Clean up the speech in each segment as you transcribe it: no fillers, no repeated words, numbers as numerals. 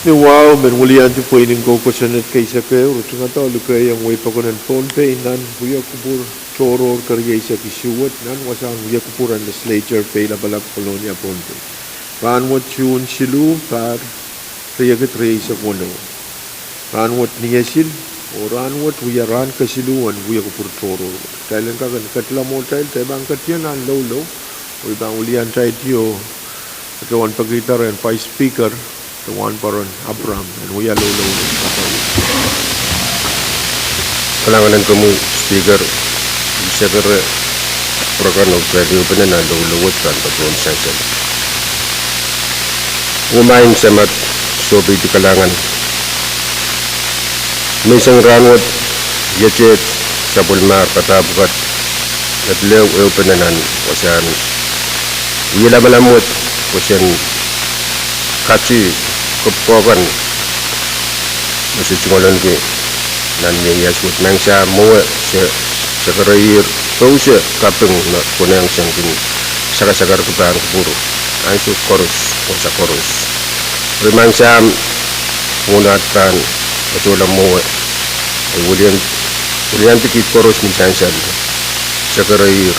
Ni wow men mulian tu poinin ko kosanet kaisa ke urutunga ta luka yang way pakonan Pohnpei nan huya kubur choror karya isa kisuwat nan wasang huya kupuran Legislature pay labalap kolonia Pohnpei. Ranwat chun silu par riyagat riya isa kono. Ranwat niyasil o ranwat huya ran kasiluan huya kupur choror. Kailan ka kan katla mo tail tebang katya nan low o ibang ulian tayo tiyo kawan pagritar and five speaker the one paron Abraham and we are low Kalanganan ko mo speaker bisa kere program of radio pa na low kan patron sansan umain samat sobi di kalangan may isang ranwat yachet sa bulmar patabukat at lew pananan wasan wila malamut wasan kachi kepokan masih cungolon ke nan yang yasut mangsa moe sekerir pause kapeng na konang sangkin sakar keban kuburu ansuk korus kosa korus remangsa munatan atola moe ulian tikit korus minsansan sekerir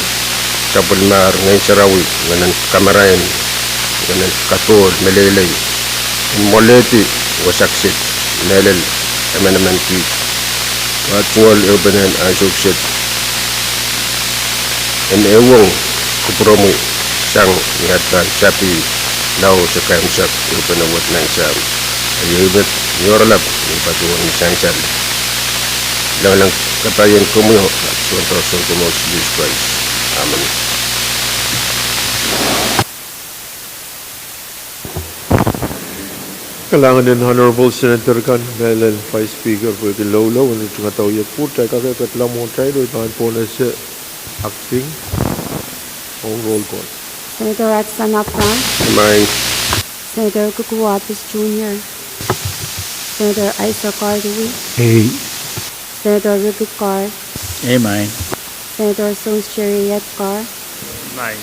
sabulmar ngai sarawi nganan kamarain nganan katol melelei moleti wasaksit melel emenemanti watungol eubanan asuksit en ewong kupromo sang ngatan sapi lau sekamsak eubanawat nang sam ayebet yorlap patuan sangsan lang kapayan kumuyo sontroson kumos Jesus Christ amen. Kalangan din Honorable Senator kan Melel Vice Speaker po iti Lolo ano yung tawag po tayo kakatla mo tayo doon po na siya acting o roll call. Senator Edson Apram. Amen. Senator Kukuwapis Jr. Senator Isaac Cardewi. Hey. Senator Ricky Carr. Amen. Senator Sons Cheriet Carr. Amen.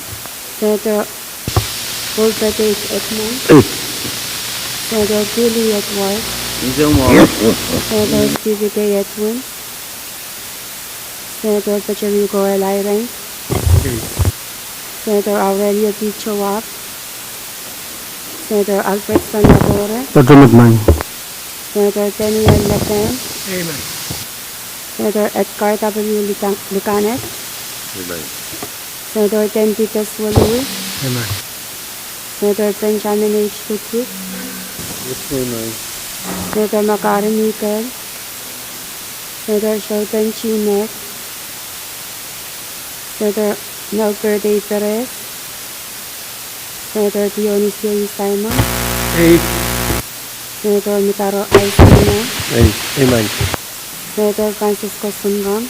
Senator Pohnpei Edmund. Senator Billy Edward. Senator Stevie K. Edwin. Senator Pachamico Elairen. Senator Aurelio P. Chawap. Senator Alfred Sanadore. Senator Daniel Lapen. Amen. Senator Edgar W. Licanet. Amen. Senator Ten Titus Walui. Amen. Senator Benjamin H. Tutwik. Amen. Senator Makari Mikel. Senator Shelton Chinek. Senator Nelker Day Perez. Senator Dionisio Simon. Hey. Senator Mitaro Aizana. Amen. Senator Francisco Sungam.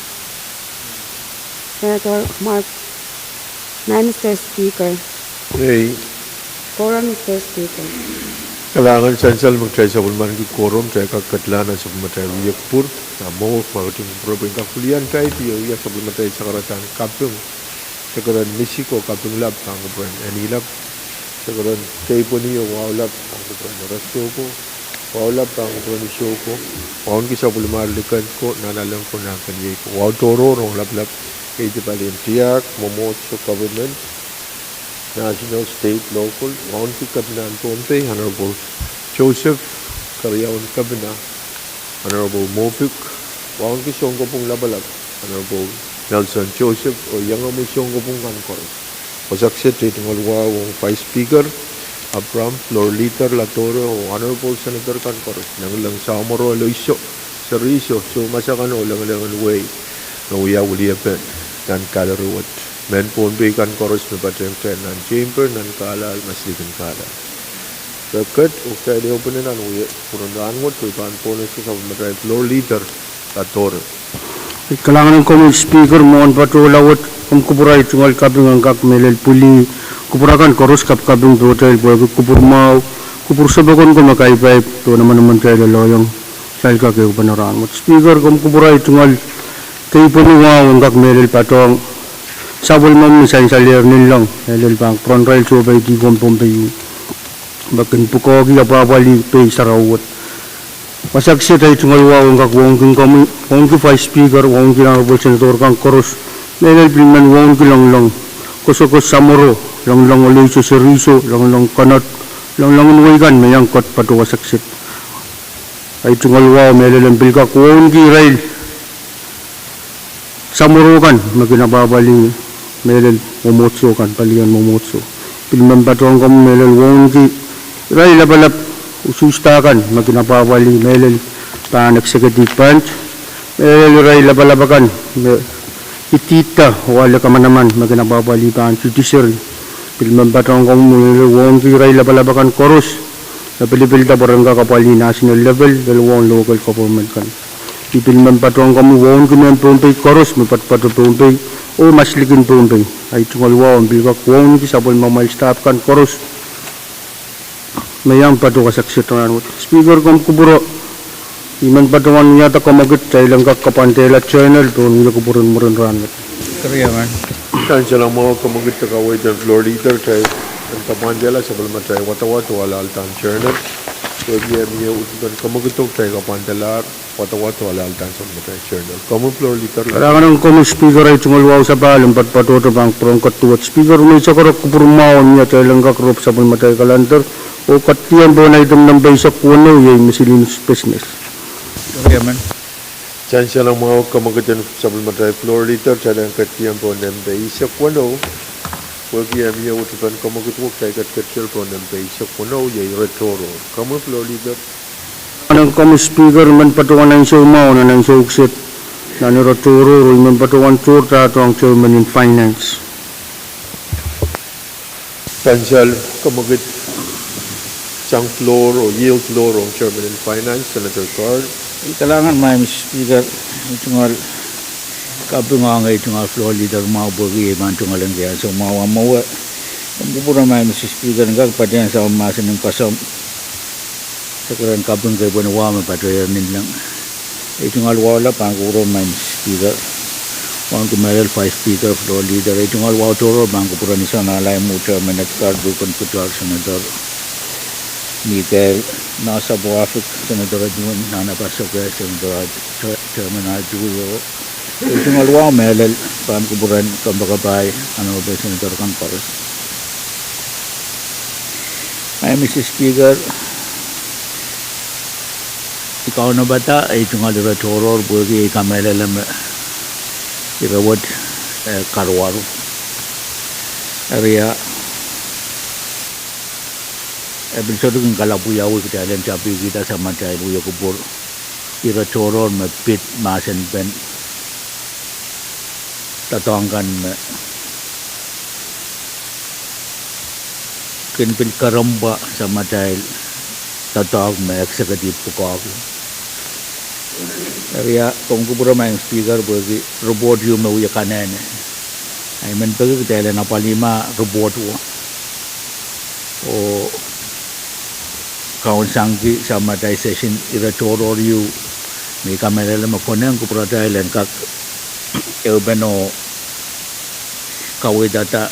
Senator Mark. Mr. Speaker. Hey. Quorum, Mr. Speaker. Kalangan sansal magtry sa bulman ki korom tayo kakatla na sa bumatay uyak pur na mo pagating probing kakulian tayo tiyo uyak sa bumatay sa karatan Kapwuhng sa karan Mexico Kapwuhng lab ang kupran anilap sa karan tayo po niyo wow lab ang kupran Rasoko wow lab ang kupran Isyoko wow ki sa bulman likan ko nanalang ko na kanyay ko wow toro rong lab kay di palin tiyak momot sa government national, state, local, County Kabinan Pohnpei, Honorable Joseph Karyawan Kabina, Honorable Mopuk, County Songko Pong Labalab, Honorable Nelson Joseph, o yang amoy Songko Pong Kankor. Pasaksit, itingal wawang Vice Speaker, Abram, Floor Leader, Latoro, o Honorable Senator Kankor, nang lang sa Amoro, Aloisio, Seriso, so masakan o lang way, na uya uliapen, dan kalaruwat. Men Pohnpei kan koros na pateng nan chamber nan kalal maslikan kalal. Sakat ukay dia open nan uye purundaan mo tu pan pones sa matay floor leader Kadkadaur. Kalangan ko mo speaker mo on patulawat kum kupuray tungal kabing ang kak melel puli kupurakan koros kap kabing hotel boy kupur mau kupur sabakon ko makai pai to naman tayo loyong sal ka ke panaran mo speaker kum kupuray tungal kay puniwa ang kak melel patong sabol mo minsan sa lier nilang bang front rail so by di Pohnpei bakin pukogi apapali pe sarawat masaksit ay tungalwa ang kakwong kami wong ki vice speaker wong ki honorable senator kang koros melel pilman wong ki lang kusukos samoro lang ulit sa seriso lang kanat lang unwaygan mayang kot patuwa saksit ay tungalwa melel ang bilka wong ki rail samoro kan maginababali melel momotso kan palian momotso pilman patuwang kami melel wong ki ray labalap usustakan maginapawali melel pan executive branch melel ray labalabakan itita wala ka man naman maginapawali pan judiciary pilman batong kong melel wongi ray labalabakan koros napilipilta barangay kapali national level dalawang local government kan ipilman batong kong wongi men Pwuhng koros mapatpato Pwuhng o maslikin Pwuhng ay tungalwa ang bilka wongi sabol mamal staff kan koros mayang padu kasaksitan speaker kom kuburo iman paduan nyata komagut cailang kapantela channel don niya kuburon muron ran Kariyaman. Kan silang mga kamagit na kaway ng floor leader tayo ang kapandela sa balman tayo watawat wala altan channel so niya utugan kamagitog tayo kapandela watawat wala altan sa balman tayo channel common floor leader kailangan ng common speaker ay tumalwaw sa balang patpatuto bang prongkat tuwat speaker may sakarap kupurmaon niya cailang kakrop sa balman tayo kalantar o katiyan po na itong nambay sa kuno yung miscellaneous business. Kariyaman. Diyan silang mga kamagit sa balman tayo floor leader silang katiyan po nambay sa kuno wag niya utugan kamagit wag tayo katiyan po nambay sa kuno yung retoro common floor leader Anong common speaker man patuan ng sumao na ng suksit na ni retoro man patuan turta ito ang chairman in finance. Tansal kamagit Chang floor o yield floor o chairman in finance, Senator Carl. Kailangan may speaker itungal KAPWARESOU itungal floor leader mau bagi man tungal ang kaya so mau kumpura may speaker ng padiyan sa umasan ng pasom sekarang KAPWARESOU kay bunawa mapatoyan nilang itungal wala pangkuro may speaker wang kumalal 5 speaker floor leader itungal wala toro bangkupura ni sana alay mo chairman at Kadkadaur konputual senator Miguel nasa Pahrek Senador Jun nanapasok kay Senador Chairman Julo itong alwa melel pam kuburan kambakabay ano ba Senador kan Pahrek ay Mr. Speaker ikaw na bata ay itong alira toror bugi kamelelam irawad karwaru area episode ng kalabuyaw kita alam sabi kita sama tayo buya kubur ira choron mapit masen pen tatangkan kinpil karamba sama tayo tatag me executive pukak area kung kubura may speaker bugi robot yung mauya kanen ay men pag kita alam na palima robot o kawan sangki sama tayo session ira choror yu may kamera lang makoneng kupura tayo lang kak eubeno kawai data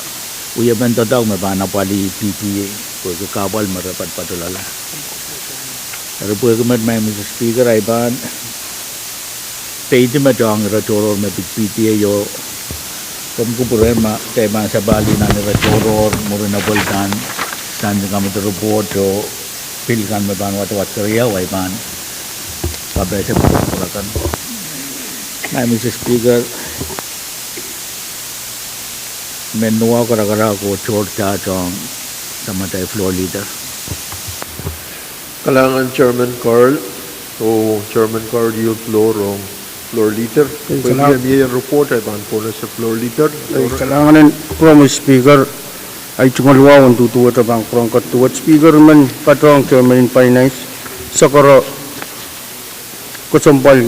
uya ben tatag may panapali PPA ko kabal marapat patulala pero po kumat may Mr. Speaker ay ban pwede matang ira choror may PPA yo kung kupura ma tayo ban sa bali na ira choror mura na boltan stand kami to report o pilkan me ban wat kariya wai ban pabe se purakan na Mr. Speaker menua kara ko chorta tong sama tay floor leader Kailangan Chairman Carl o Chairman Carl yield floor o floor leader. Pwede niya report ay ban po na sa floor leader. Kailangan ng promise speaker ay tumalwa ang tutuwa tabang prongkat tuwat speaker man patong chairman in finance sakara kusampal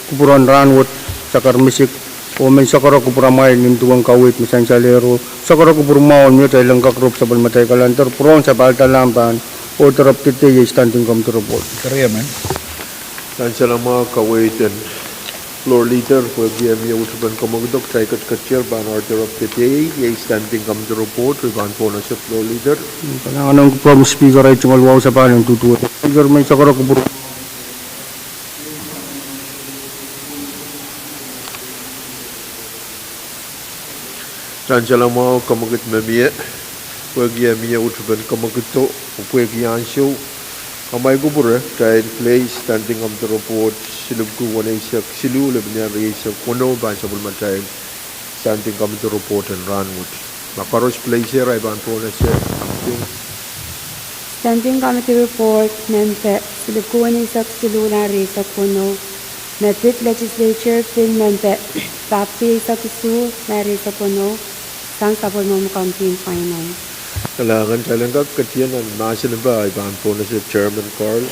kuburan ranwat sakar misik o may sakara kupuramay nintuang kawit misan salero sakara kupurmaon nyo tayo lang kakrop sa balmatay kalantar prong sa paltalampan o tarap titi standing come to report. Kariya man. Saan silang mga kawitin Floor Leader PGME Utuban Komogdok Chaikat Kachir Ban Order of the Day, a standing come the report with Van Ponus Floor Leader. Kailangan ko po speaker ay tungal wow sa panang tutuwa. Speaker may sakara ko buro. Chanjalamo Komogit Memie, PGME Utuban Komogito, Pwuhng Kamay Gubure, Child Place, standing up the report, Silubku Wanesak, Silu, Lebnia Reisa, Kono, Bansabul Matay, standing up the report and Ranwood. Makaros Place here, I ban Ponus something. Standing Committee Report, Mempe, Silikuan Isak Siluna Risa Kuno, Mepit Legislature, Fin Mempe, Papi Sakisu, Narisa Kuno, Sang Sabonum Campaign Finance. Kailangan talaga katiyan ang masin ba ay ban po na si Chairman Carl.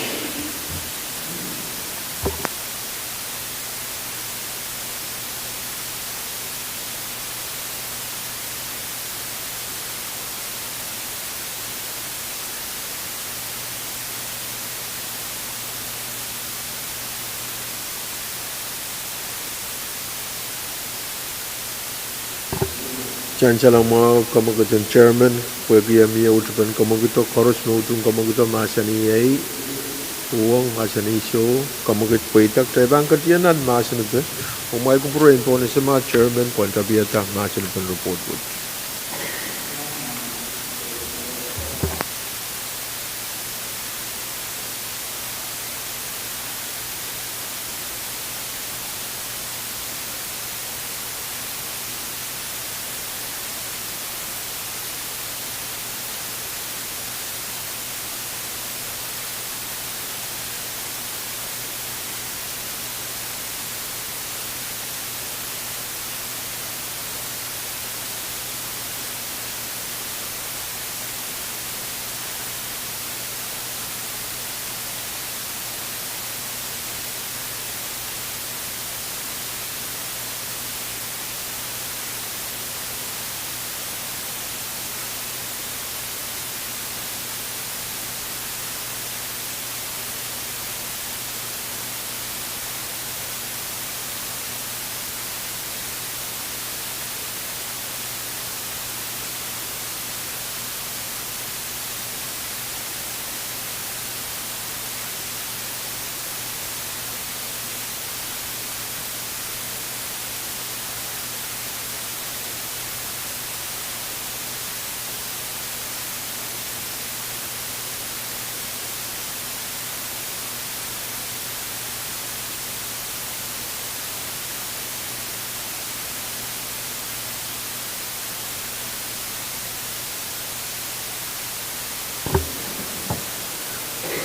Chancel ang mga kamagutan Chairman, PGME Utuban Kamaguto, Koros na Utong Kamaguto, Masani ay Pwuhng, Masani Show, Kamagit Pwaitak, Taibang Katiyanan, Masani ba? Kung may kumpurain po na sa mga Chairman, Kontabiyata, Masani ba report po.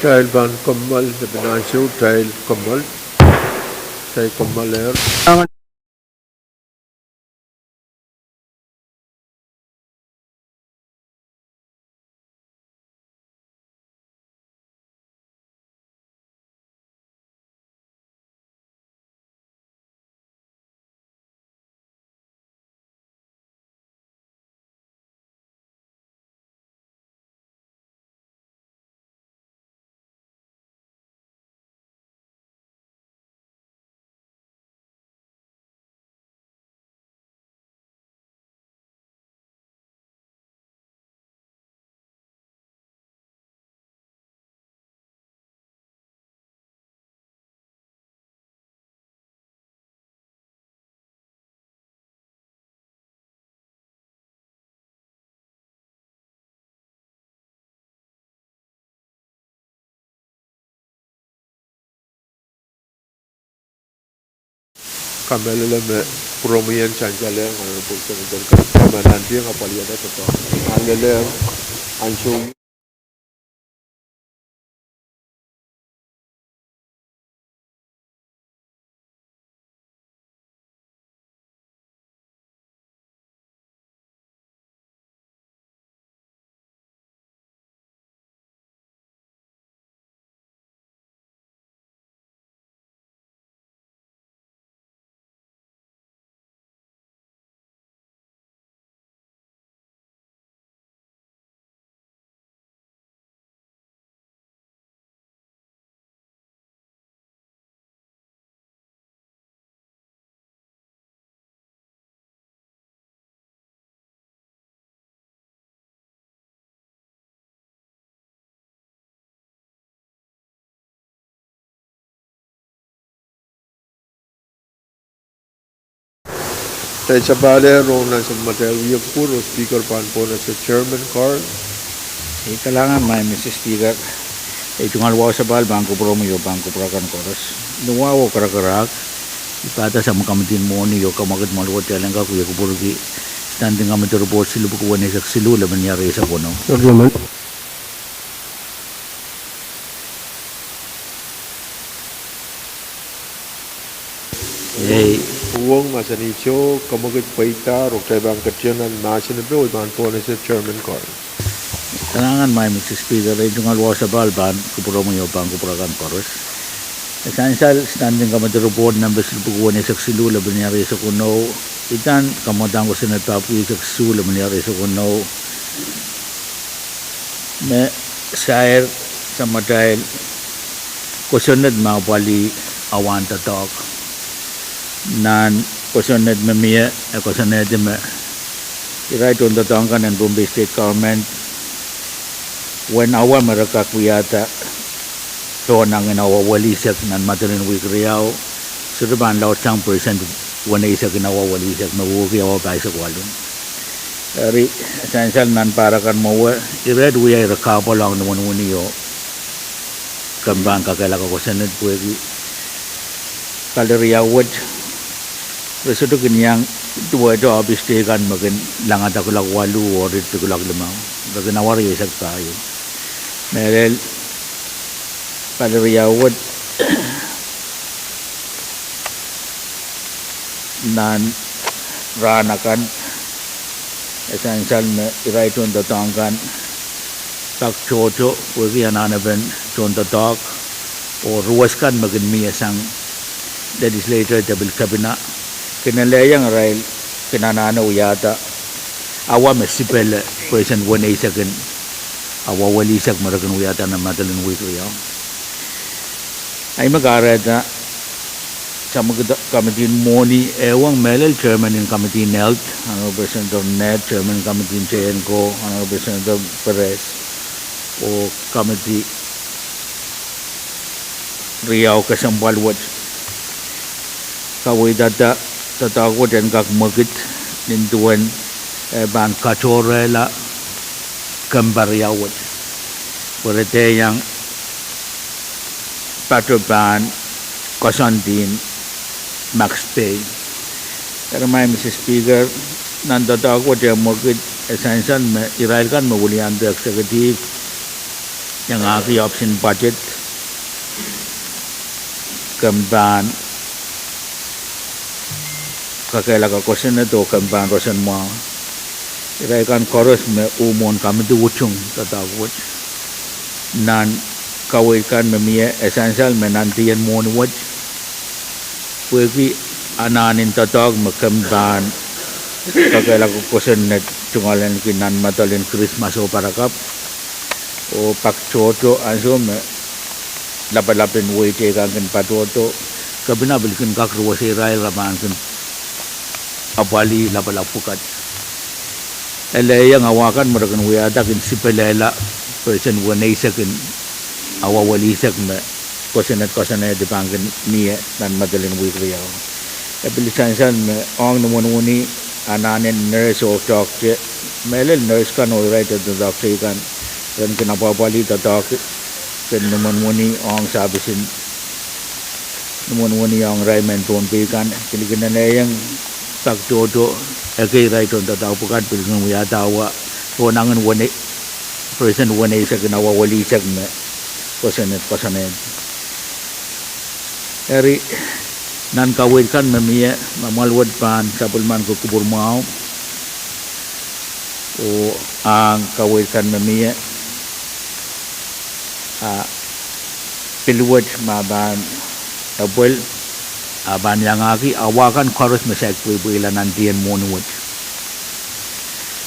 Child ban Kamal, the Binanshu, Child Kamal, Child Kamal Air. Kamelele me promian chanjale ngalo pulsa ngol ka mananti ngapaliada to angele ancho Tayo sa bale, roon na sa matay uyak puro, speaker Pohnpei na sa chairman card. Kailangan may Mr. Speaker. Itong alwa sa bal, bangko pro mo yung bangko prakan koros. Nuwawo karakarak. Ipata sa makamitin mo niyo kamagad maluwat yalang ka kuya kuburgi. Standing kami to report sila bukuan sa silu laban niya sa kono. Argument. Pwuhng masanicho, kamagad paita, roktay bang katyanan, masinabi, Pohnpei na sa chairman card. Kailangan may Mr. Speaker. Itong alwa sa bal, bangko mo yung bangko prakan koros. Essential standing kami to report numbers sila bukuan sa silu laban niya sa kono. Itan kamatang ko sa natapu sa silu laban niya sa kono. Me share sa matay kusunod mga pali awan tatok. Nan kusunod mamiya kusunod me right on the Tongan and Pohnpei state government when awan mereka kuyata to nang inawa walisak nan matalin wikriyaw serban law 10% wana isa ginawa walisak mabuki awa paisa kwalun dari essential nan para kan mawa ired wiya rakapo lang naman uniyo kambang kakala ko kusunod puwegi kaliriyawad Resudo kanyang dua ito abis tekan makin langat ako lang walu o rito ko lang lamang. Baga nawari isag tayo. Merel paliriyawad nan ranakan essential na iraitun tatangkan tak chocho wagi ananaben chon tatak o ruwaskan magin miyasang legislature tabil kabina kinalayang rail kinanana uyata awa mesipel person one second awa walisak marakan uyata na matalin wiko yaw ay magarata sa committee moni ewang melel chairman in committee nelt Honorable Representative Net chairman committee Chenko Honorable Representative Pahrek o committee Riau Kasambalwat kawai data tatakot dan kak magit nintuan ban kacorela kambaryawat perete yang patroban Konstantin Max Pay karena Mr. Speaker nan tatakot yang magit essential irailkan magulian the executive yang aki option budget kamban kakela ka question na to kampan rosan mo irai kan koros me umon kami tu wuchung tatawut nan kawai kan memia essential menantian mon wat pwegi ananin tatag makamban kakela ka question na tungalan kinan matalin Christmas o parakap o pakchoto anso me lapalapin wait kan patoto kabina bilkin kakruwa si irai raman kan apali lapalapukat yang awakan merakan wiada kin sipelela person wanay sakin awawalisak me kosanat dipangkin niya dan madalin wikriyaw abilisan me ong namununi ananin nurse o doctor melel nurse kan o right at the doctor kan dan kinapapali tatak kin namununi ong sabisin namununi ong rayman Pohnpei kan kilikin na yang tak jodoh agay right on tataw pukat pilngang uyatawa o nangan wane person wane sa ginawa walisag na kosanet eri nan kawin kan mamiya mamalwad pan sa pulman ko kubur mau o ang kawin kan mamiya pilwad maban tabel aban yang aki awakan koros mesek builan nantian monuwat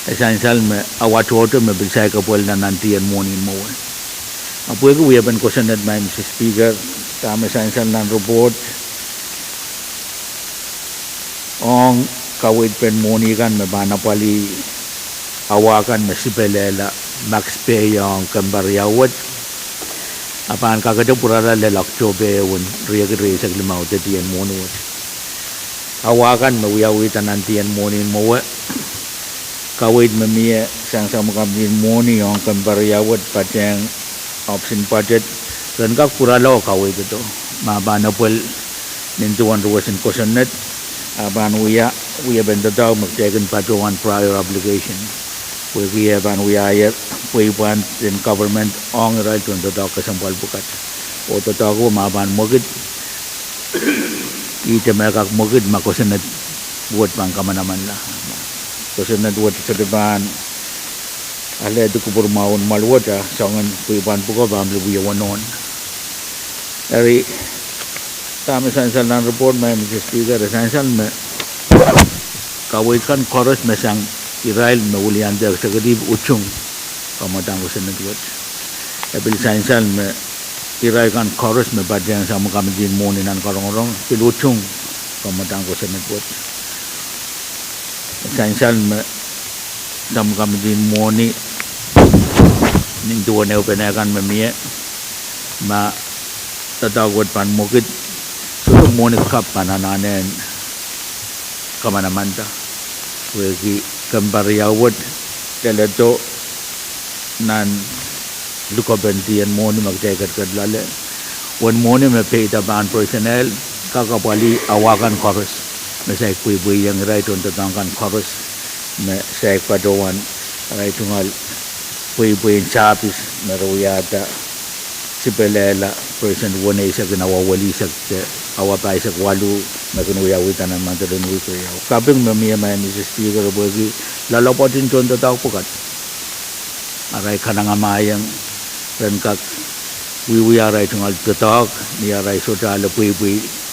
essential me awat hoto me bisai kapol na nantian monin mo apoy ko yaban ko sanad may Mr. Speaker tama essential nan report ong kawid pen moni kan me bana pali awakan me sipelela Max Pay yang kambaryawat apan kakada purara lelak cobe un riya sa limau tetian monuwat awakan mawiawitan nantian morning mawa kawit memia sang sama kami morning yang kembariawat pateng option budget dan kak puralo kawit itu mabana pul nintuan ruasin kosanet aban uya bentadau magtaken patuan prior obligation we aban uya we want in government on right to the dog kasampal bukat o to tago maban mogit ite mereka mogit makosanet buat pangkamaman lah kosanet buat sedepan ale itu kubur maun malwata sangan we ban buka bam lebu yawanon dari kami sansal dan report mai Mr. Speaker sansal me kawit kan chorus mesang Israel me ulian dia segedi ucung kamatang ko senat buat tapi sansal me Israel kan chorus me badang sama kami din moninan korong-korong pilucung kamatang ko senat buat sansal me sama kami din moni ning tuwa ne upenakan me mie ma tatawad pan mukit sudah monik kap panananen kamana-mana, wegi kembariawat teleto nan luka bentian moni magjagat kadlale, wan moni me peta ban personnel kakapali awakan chorus, me saya kui yang right untuk tangkan chorus, me saya padoan right tungal kui capis meruyata sipelela person one isa ginawawali sa awapay sa walu na kinuyawitan ng mantalon wikayaw. Kaping mamaya may Mr. Speaker bagi lalapotin doon tataw po kat. Aray ka na nga mayang ren kak wiwiyaray tungal tatak niyaray so tala puwi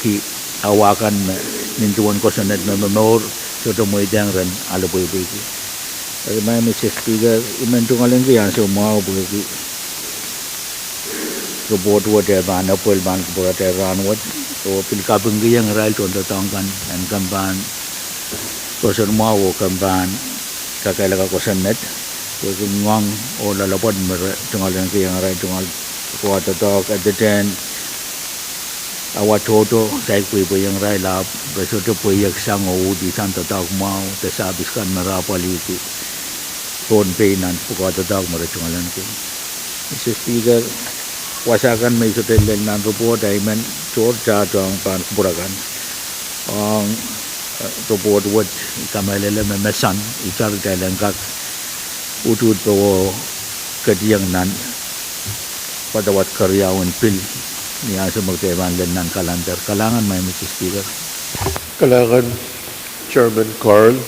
ki awakan na nintuan ko sa net na mamor so tumoy diyang ren ala puwi ki. Ay may Mr. Speaker imentungalan kiyan sa umaw bagi robot wat ya ban apel ban buat ya ranwat so pilka bengi yang rail contoh tangkan dan kamban kosan mau kamban kakai laga kosan net kosan nguang o lalapod mer tungal yang rail tungal kuat atau kadeten awat toto saya kui yang rail lap besoto puyak sang o di santa tak mau tesabiskan merapali itu Pohnpei nan kuat atau mer tungal yang Mr. Speaker wasakan may sutelen nan report ay men chor cha tong pan burakan ang report wat kamalele me mesan itar telen kak utut po kadiyang nan padawat karyawan pil ni asa magteban len nan kalendar kalangan may Mr. Speaker Kalangan Chairman Carl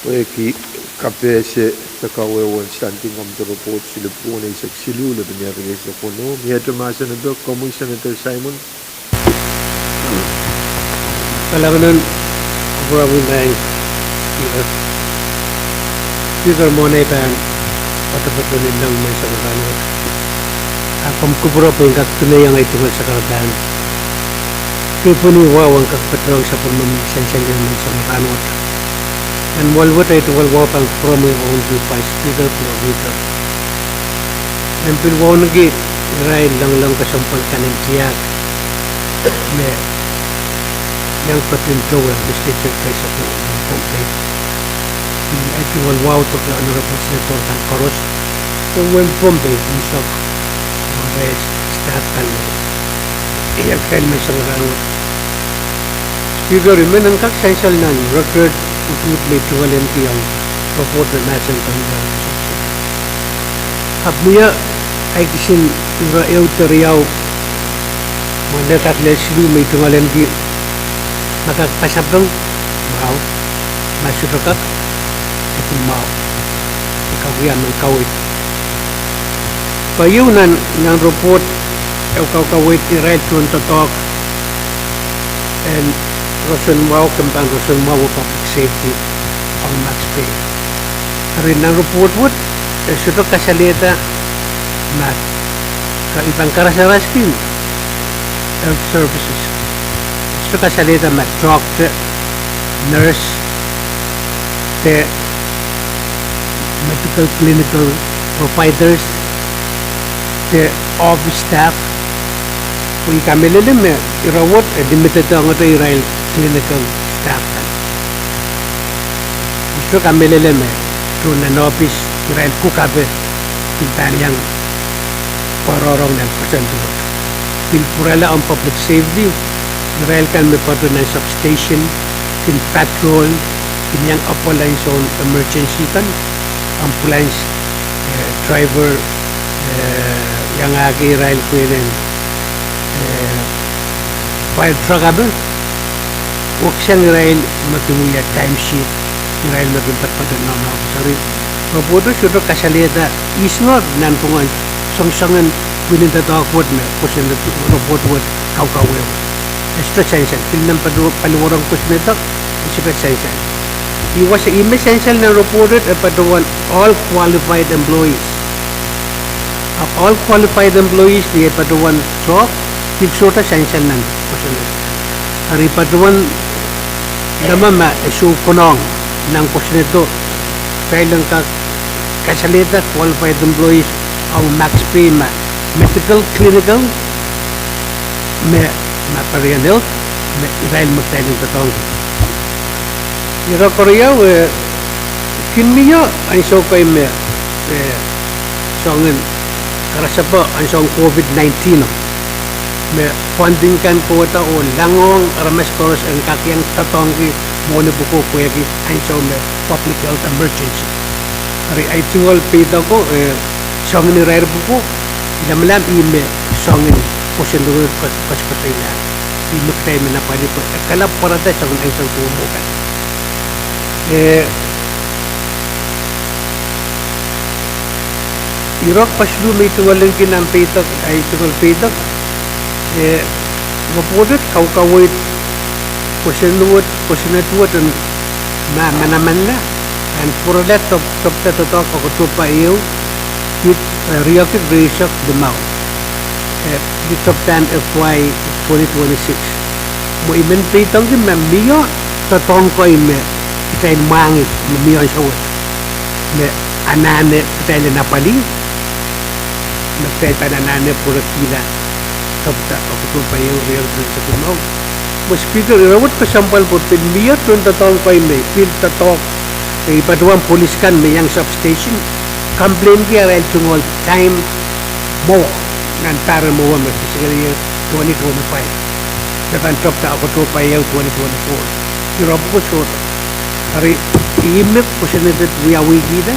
weki KAPWARESOU Takawewan standing on the report sila po na isang silula binyari sa puno. Miya tumasa na do, Common Senator Simon. Kalangan Grawin Bang Speaker mo na ipan patapatuloy lang may sa kakanot. Akam kubura po yung katunay ang itungal sa karaban. Kaya po ni wawang kakpatrang sa pagmamisensyal naman sa kakanot. And walwat ay tuwalwa pang promo yung own Vice Speaker Pwuhng. And pilwaw nagi rail lang kasampal kanin tiyak. May yang patinto ang Legislature kaysa po ng Pohnpei. Ay tuwalwa ito ka Honorable Senator kan Koros. Kung when Pohnpei misok mga staff kan iyak kail may sangarangot. Speaker, imen ang kaksensal nan record utut may tuwalen kiyang report na nasan panggang section. Habniya ay kisin urayaw tariyaw mandakat leslu may tuwalen ki makakpasabang maaw masudakak at maaw ikawiyan ng kawit. Payunan ng report ay kawit i-right to talk and Rosun mau kembang Rosun mau public safety on max pay. Rin ang report wood, sudah kasalita na kaibang karasaraskin health services. Sudah kasalita na doctor, nurse, the medical clinical providers, the office staff. Kung kami lilim irawat, limited ang ito Israel clinical staff kan. Itu kami leleme tu nanopis Israel kukabe pintan yang pororong dan pesan tu. Pilpurala on public safety Israel kan mepatu na substation in patrol in yang ambulance on emergency kan ambulance driver yang agi Israel ko yun fire truck abe wag siyang Israel magtumuya timesheet Israel magimpat pa doon na sorry mabuto sudo kasalita isnor nan pungan song-songan wininta takot na kusin na robot wad kaw-kawew ito essential pinang paluwarang kusin ito ito essential iwas sa essential na reported paduan all qualified employees all qualified employees di paduan truck tigsota essential nan kusin ito hari paduan naman isu kunong ng kusin ito kailang kasalita qualified employees ang max pay medical, clinical, material health, Israel magtayang tatong. Ira Korea, kinmiyo ang so kay songin karasa po ang song COVID-19 funding kan po ito o langong aramas koros ang kakiyang tatong mo na buko kuya ang so public health emergency. Ari ay tingol pita ko songin ni Rare buko Lam ime songin kusin dulu pas-pasay na imuk tayo minapali po kalap parada songin ay isang tumukan Irok paslu may tuwalang kinampitak ay tuwal pitak mapudot kawkawit kusinatuwat ang manaman na and puralat top tatotok ako tupa iyo with reactive ratio the mouth the top 10 FY 2026 mo imen pitang di mamiyo tatong ko ime kita mangit mamiyo sa wot me anane kita napali nagtay anane pura kila top ta ako pa yung reactive sa tumaw mo speaker rawat ka sampal po miyo tun tatong ko ime pil tatok ipaduan polis kan may yang substation complain kia rel tungol time mo nantara mo wa basically 2025 dapat top ta ako to pa yung 2024 Europe ko short hari imip ko sinadet via wigida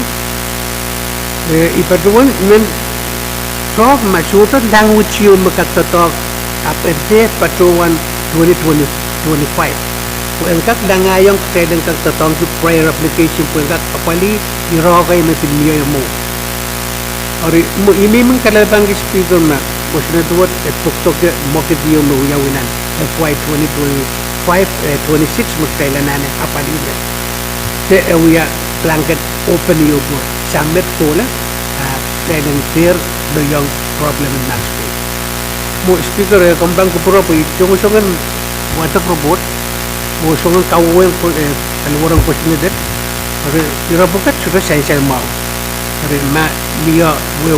ipaduan men talk machuta language yung makatatok aperte patuan 2025 Pwuhng langayong kailang kagtatong to prior application Pwuhng kapali irokay na pinmiyo mo. Ori mo imimang kalabang speaker na was na tuwat tuktok mokit yung mahuyawinan FY 2025-26 magkailanan ang kapali niya. Te ewiya blanket open yung mo. Samit ko na kailang clear na yung problem in max pay. Mo speaker kumbang kupuro po yung usungan watak robot Musongan kawin ko alwarang ko sinidet. Ari irabukat sudah saya mau. Ari ma liya we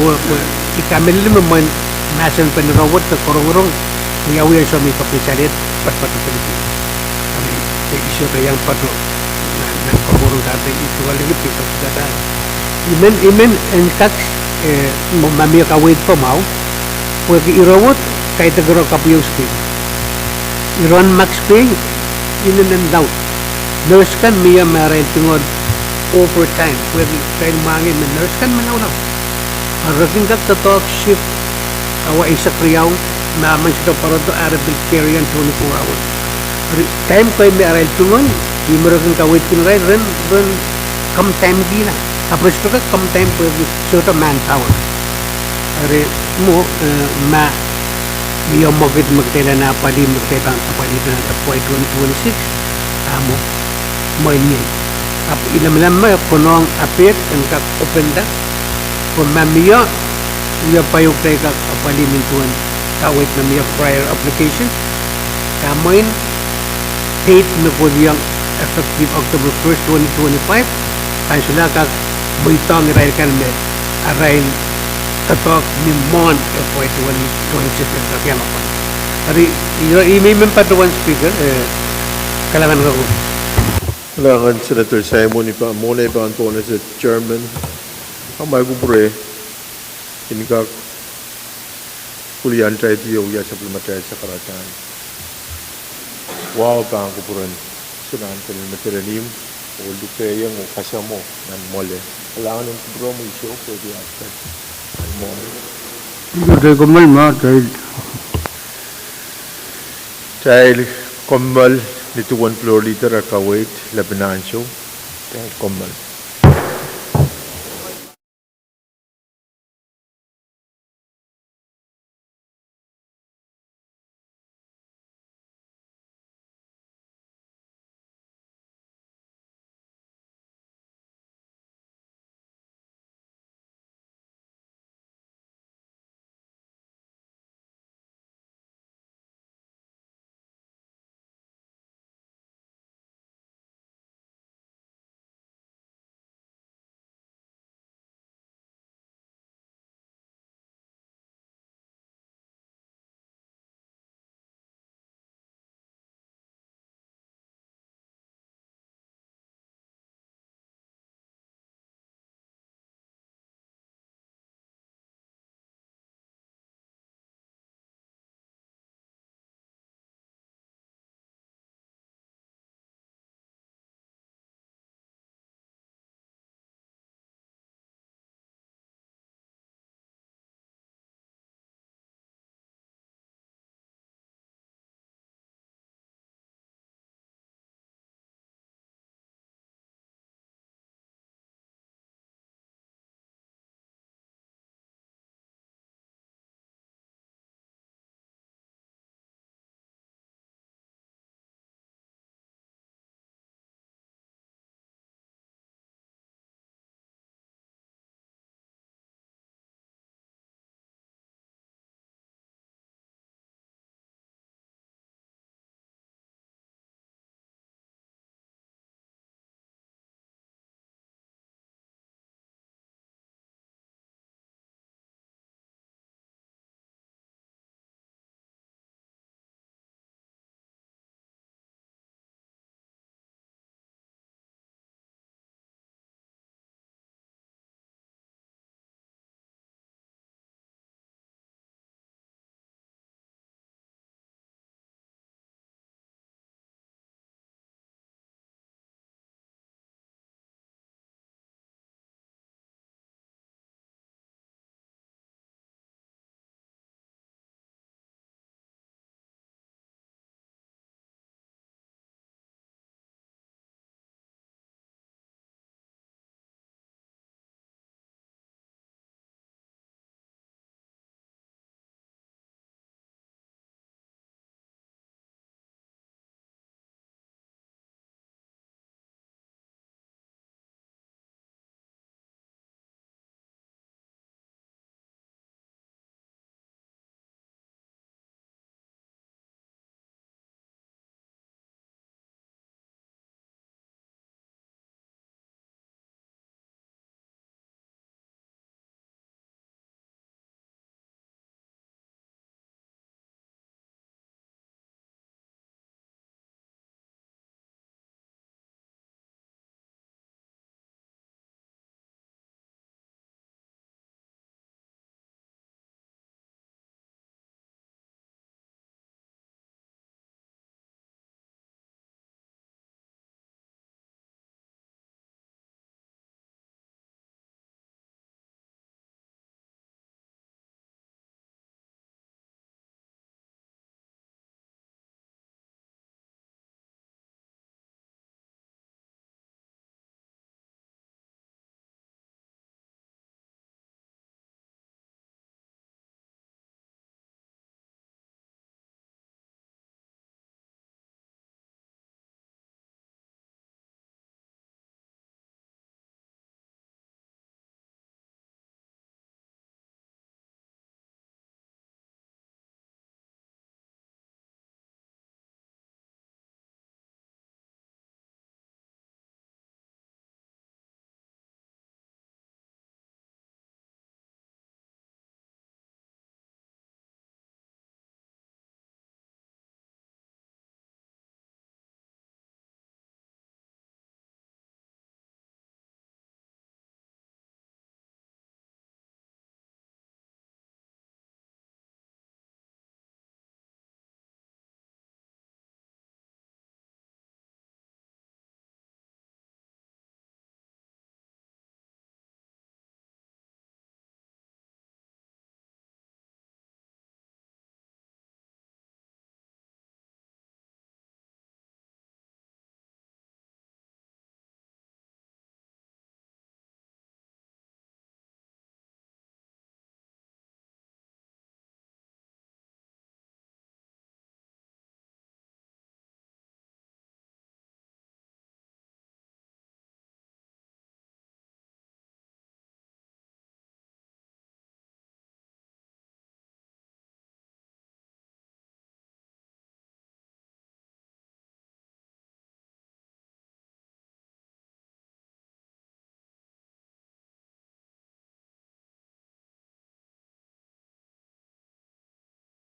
ikamel man masan penrawat ke korong-korong yawi yang suami kapisalit pat-pat peliti. Ari isu yang patu na korong dati itu lagi pitok data. Imen engkak mamia kawin pa mau. Pwede irawat kay tagaro kapiyuski. Iron max pay in and out. Nurse kan miya maray tingod overtime. Pwede kayo mangin na nurse kan manaw. Araging kat sa talk shift awa isa kriyaw naman siya para to Arabic carry 24 hours. Time kayo may aray tingod di maraging kawit kinray ren come time gina. Tapos ito ka come time pwede siya manpower. Ari mo Iyo magit magtela na pali magtebang kapalitan ng FY 2026 amo mainin ap ilam-lam punong apit ang kak-openda kung mamiya iya payog tayo kak-apalimin tuwan kawit na miya prior application kamoin date na po diyang effective October 1st 2025 kaya sila kak-buitong irail kan may arail katok ni mon FY 2026 ang kakyan ako. Hari, imimim pa doon speaker, Kailangan ko. Kailangan Senator Simon muna ipan po na sa chairman. Ang may kupure, inikak kulian tayo tiyo ya supplementary sa karatan. Wow pa ang kupuran. Sunan ko ng materialim o lupeyang o kasamo ng mole. Kailangan ng kupuro mo isyo pwede after ng mole. Dahil kumal ma, dahil kumal nito 1 floor liter akawait labanan siyo. Dahil kumal.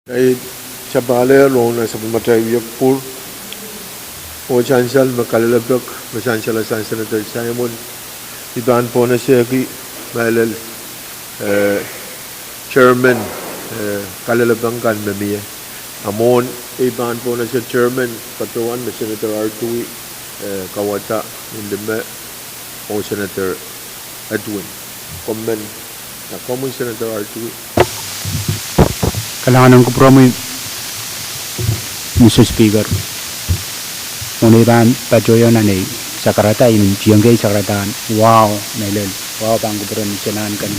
Ay sabale long na sa pamatay Yakpur o chancel makalalabak masansal sa Senator Simon iban po na siya ki malal chairman kalalabang kan mamiya amon iban po na siya chairman patuan na Senator Artui kawata indeme o Senator Edwin comment na common Senator Artui Kailangan ko promo Mr. Speaker. Uniban pajoyo na ni sakarata in jiyangay sakaratan. Wow, nailal. Wow, pang kubron sinan kan.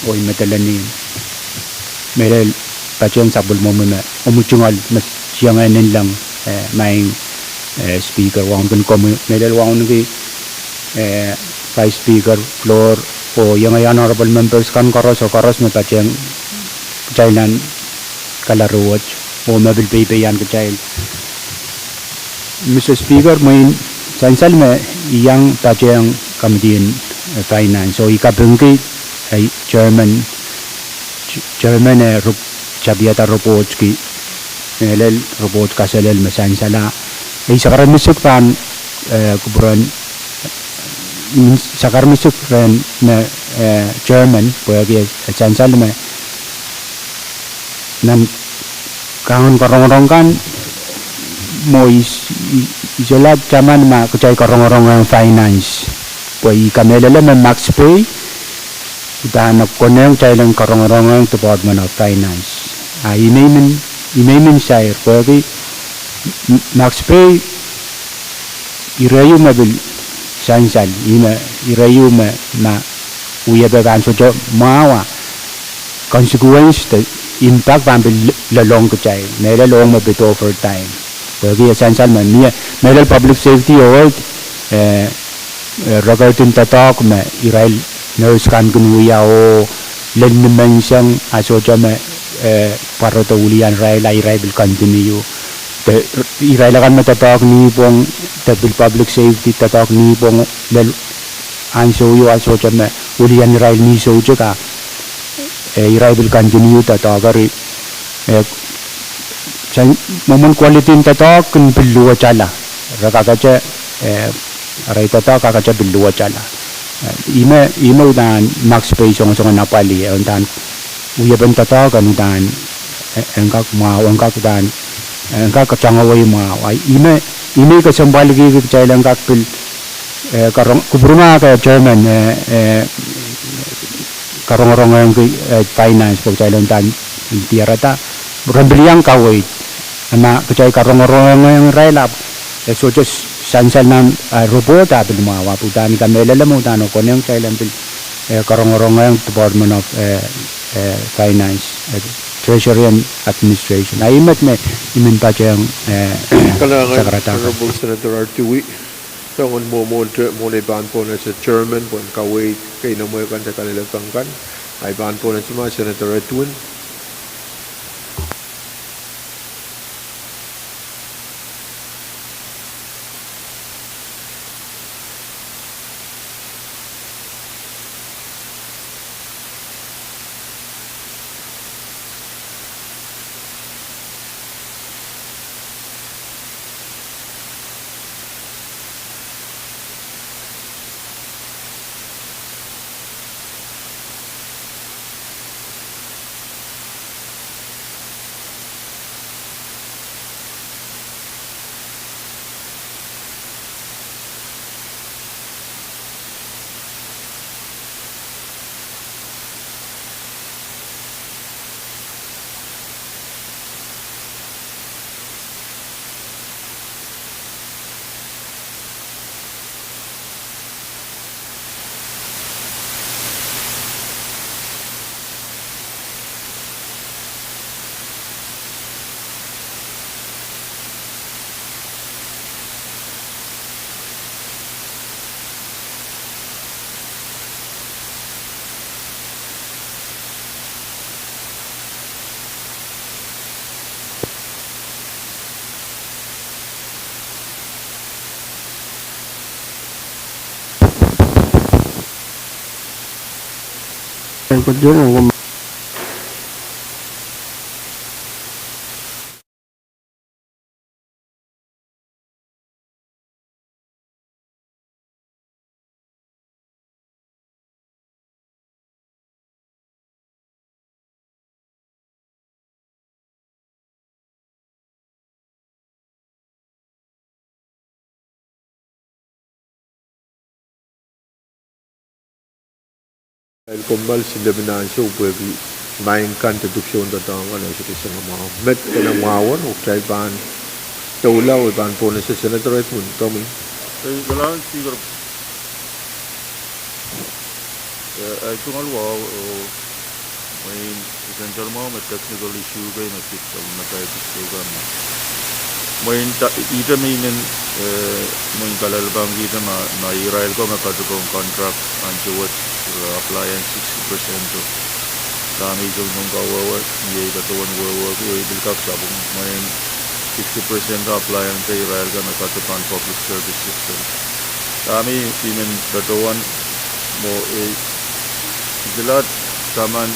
Oy matalan Melel pajoyon sabul mo mo umutungal mas jiyangay lang may speaker wang kun ko melel wang ni vice speaker floor o yung honorable members kan karos na pajoyon Jailan kalaruwat o mabil yan ke jail. Mr. Speaker, main sansal me yang tajang kamdian finance. So ikabung ke German rup cabiata report ki melel report kasalel mesansala. Sakaran misuk pan kuburan sakar misuk pan me German boleh sansal me nan kangen korong-korong kan mo isolat zaman ma kecai korong-korong finance poi kamelele me max pay dan koneng cai lang korong-korong department of finance imemin share poi max pay irayu mabil sansal irayu ma uya beban sojo mawa consequence impact pambil lalong kecai, nela long mabit over time. Bagi essential man, nela public safety award, ragatin tatak me irail nurse kan kunuya o len mention asoja me para taulian irail will continue. Irail kan me tatak ni pong tabil public safety tatak ni pong lel anso yo asoja me ulian irail ni soja ka. Irai will continue tatagari moment quality tatak kun billu chala rakakacha arai tatak kakacha billu chala ime udan max pay song napali undan uya ben tatak udan engkak dan engkak kacangawai ma ime ka sambalgi kecailan engkak pil karong kubrunga ka German karong-karong yang finance pagcailan tan tiarata berembeliang kawit ama kecai karong-karong yang railap so just sansal nan robot abil mawa putan kamelala mo tano koneng cailan bil karong-karong yang department of finance treasury and administration aimat me imin pa yang sakarata honorable Senator Artui Tangan mo na ban po na sa chairman po ang kawait kay na mo kan sa kanilang tangkan ay ban po na si Senator Edwin El kombal sila binansyo pwede mainkan deduksyon datangan ay sa isang mga met kanamawan o kaiban taulaw iban po na sa senator at mun kami. Kailangan speaker actual wow may essential mo may technical issue kayo na system na tayo program may ita may may kalalabang kita na Israel ko makatupong contract anti what appliance 60% of kami yung nung kawawa may katuwan wawa ko ibilkap sabong may 60% ka appliance sa Israel ka nakatupang public service system kami pimen katuwan mo dilat taman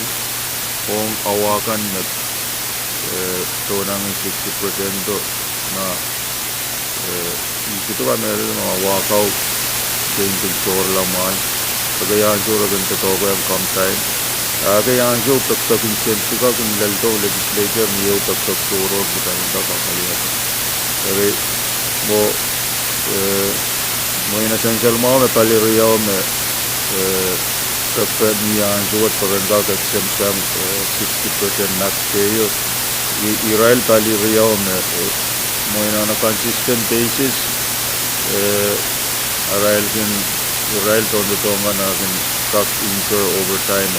kung awakan na tunang 60% na ito ba meron mga wakaw sa store laman kagayaan siya rin ito ko yung come-time kagayaan siya tak-tak incentive ka kung lalito legislature niyo tak-tak suro kita yung kakalihan kaya mo in-essential mo may paliriyaw may kapag niyan siya at parang kakasem-sem 60% not kayo Israel paliriyaw may mo on a consistent basis Israel tondo tonga na kan kak incur over time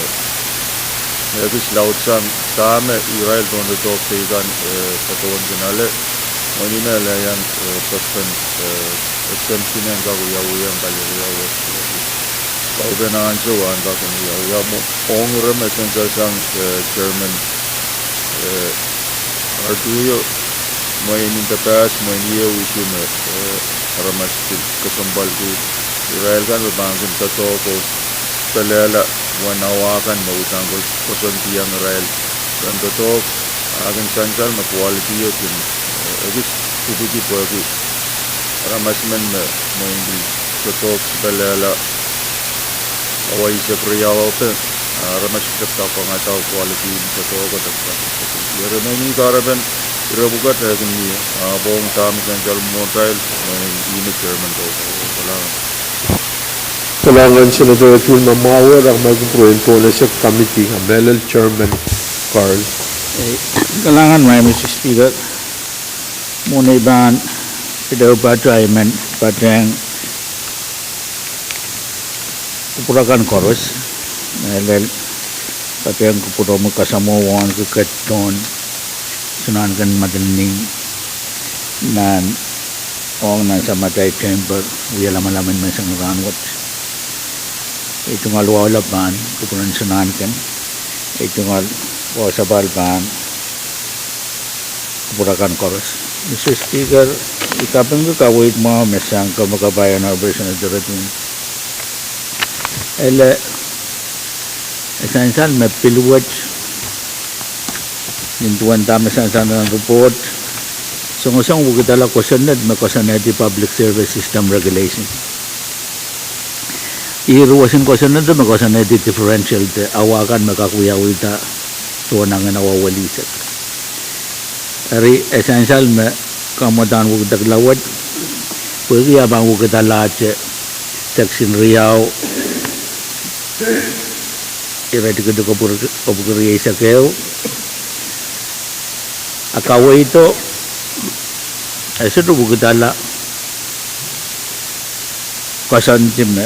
is laut sam tama Israel tondo to pegan katawan kanale mo ni na layan suspend exemption ang gawuya kaliriya kaubenan so an ka kan ya mo ongram essential sang German arduyo mo in the past mo niyo issue mo ramas kasambal ko Israel kan bangkin tato ko talala wanawakan mo utangol kosonti ang Israel kan tato akin sansal na quality yo tin agis kubuti po ko ramas men mo hindi tato talala away sa priyaw pa ramas tato ko nga taw quality tato ko tato pero may karaban Irabukat na kung niya, buong kami sa mobile, unit chairman ko, Kailangan Senator at yung mamawar ang mag-proin po na sa committee, ang Melel Chairman Carl. Kailangan may Mr. Speaker, muna iban, pidaw pa traimen, pateng, kupurakan koros, Melel, pateng kupuro mo kasamuan, kukaton, sunan kan madaling nan ong nan sa matay chamber uya laman-laman man sang ranwat itong alwala ban kupunan sunan kan itong wasabal ban kupurakan koros Mr. Speaker ikapin ko kawit mo mesang ka makabayan na version of the written ele essential me pilwat nintuan tama sa report so ngosong bugitala questioned may di public service system regulation iruwasin questioned may di differential te awakan makakuyawi ta tuwanang nawawalisat ari essential me kamutan bugitaglawad pwede abang bugitala section riyaw irati ko kapugriya sa kayo akaway ito ay sa rubo gudala kasantim na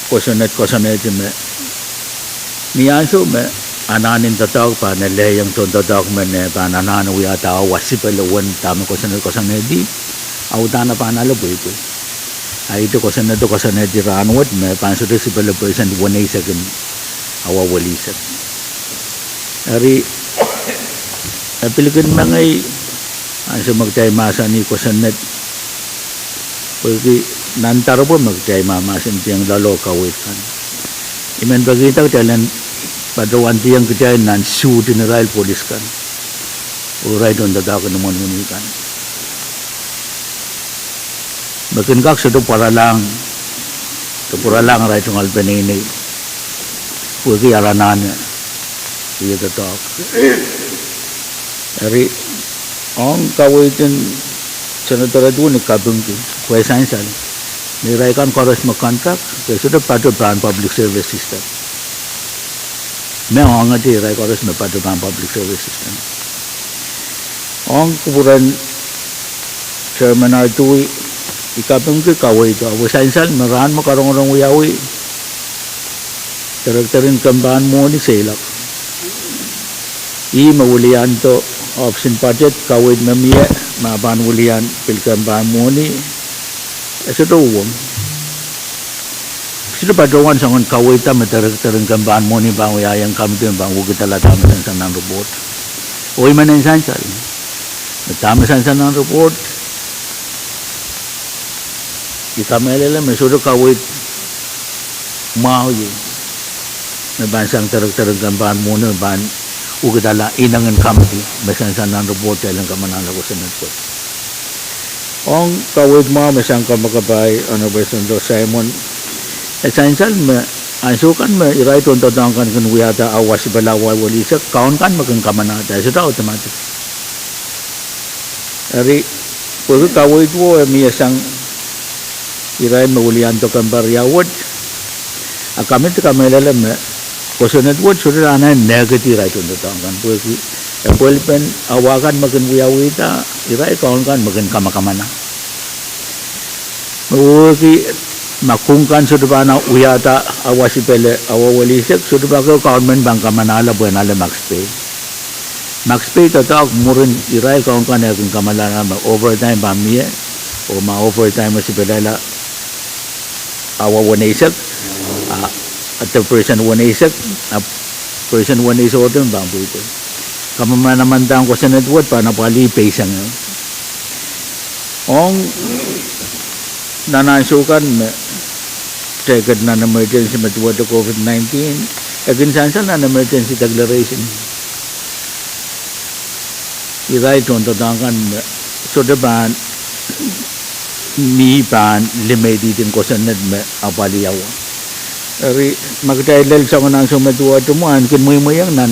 kasanetim na niyanso me ananin tatawag pa nalay yung tatawag man pa nananaw yata wasipalawan tama kasanedi awtana pa nalaboy po ay ito kasanedi ranwat me panso ito si palaboy san wanay sa gan awawalisan ari Pilihan mangay ang magtay masa ni kusanet pagi nantaro po magtay mamasin tiyang lalo kawit kan iman bagita talan padawan tiyang kajay nan su general police kan uray don dadako naman kan bakin kak sa para lang ray tong alpenini pagi aranan iya tatok Dari ang kawitin Senator Adun ni kabung ki kuya sansal niraikan chorus mo contract kaya sudah patu ban public service system मैं आऊँगा जी राय कॉलेज में पाठ्यक्रम public service system और कुबुरन chairman itu ikapung ke kawai itu awu sainsan meran makarong-rong uyawi terin kemban mo ni selak I maulian to option budget kawai namie maban ulian pil kemban mo ni eso to uwam sila padongan sangon kawai ta terin kemban mo ni bang uyayang kami tu bang ugitala taman sanang robot oi manen sainsan taman sanang robot kita melele mesudah kawit mau je, mebansang terang gambar muna ban ugadala inangan kamti, mesan nan report dalam kamanan lagu senat ko. Ong kawit mau mesang kamakabay ano beson do Simon, esensial me ansukan me irai tunto tangkan kan wiyata awas balawal wali sa kaun kan makan kamanata, sudah otomatis. Ari pag kawit wo miyasang irai maulian to gambar yawad kami tu kami lelem kosonet wad sudah ana negatif irai tu tangkan pueki apel pen awakan makan buyawita irai kawan kan makan kama-kamana pueki makungkan sudah bana uyata awasi pele awawali sek sudah bagai kawan men bang kamana ala bukan ala max pay tatak murin irai kawan kan yakin kamala nama overtime bamie o ma overtime masih bedala awa wanesak atau person wanesak person wanesak orang bambu itu kamu mana mantang ko senat buat pana pali pesang ong nanasukan tegad na emergency matuwad COVID-19 agin sansan na emergency declaration irai contoh tangkan sudah ban ni ban limedi din ko sanad me apaliyaw ari magdailal sa kanang sumadua tumuan kin moy-moyang nan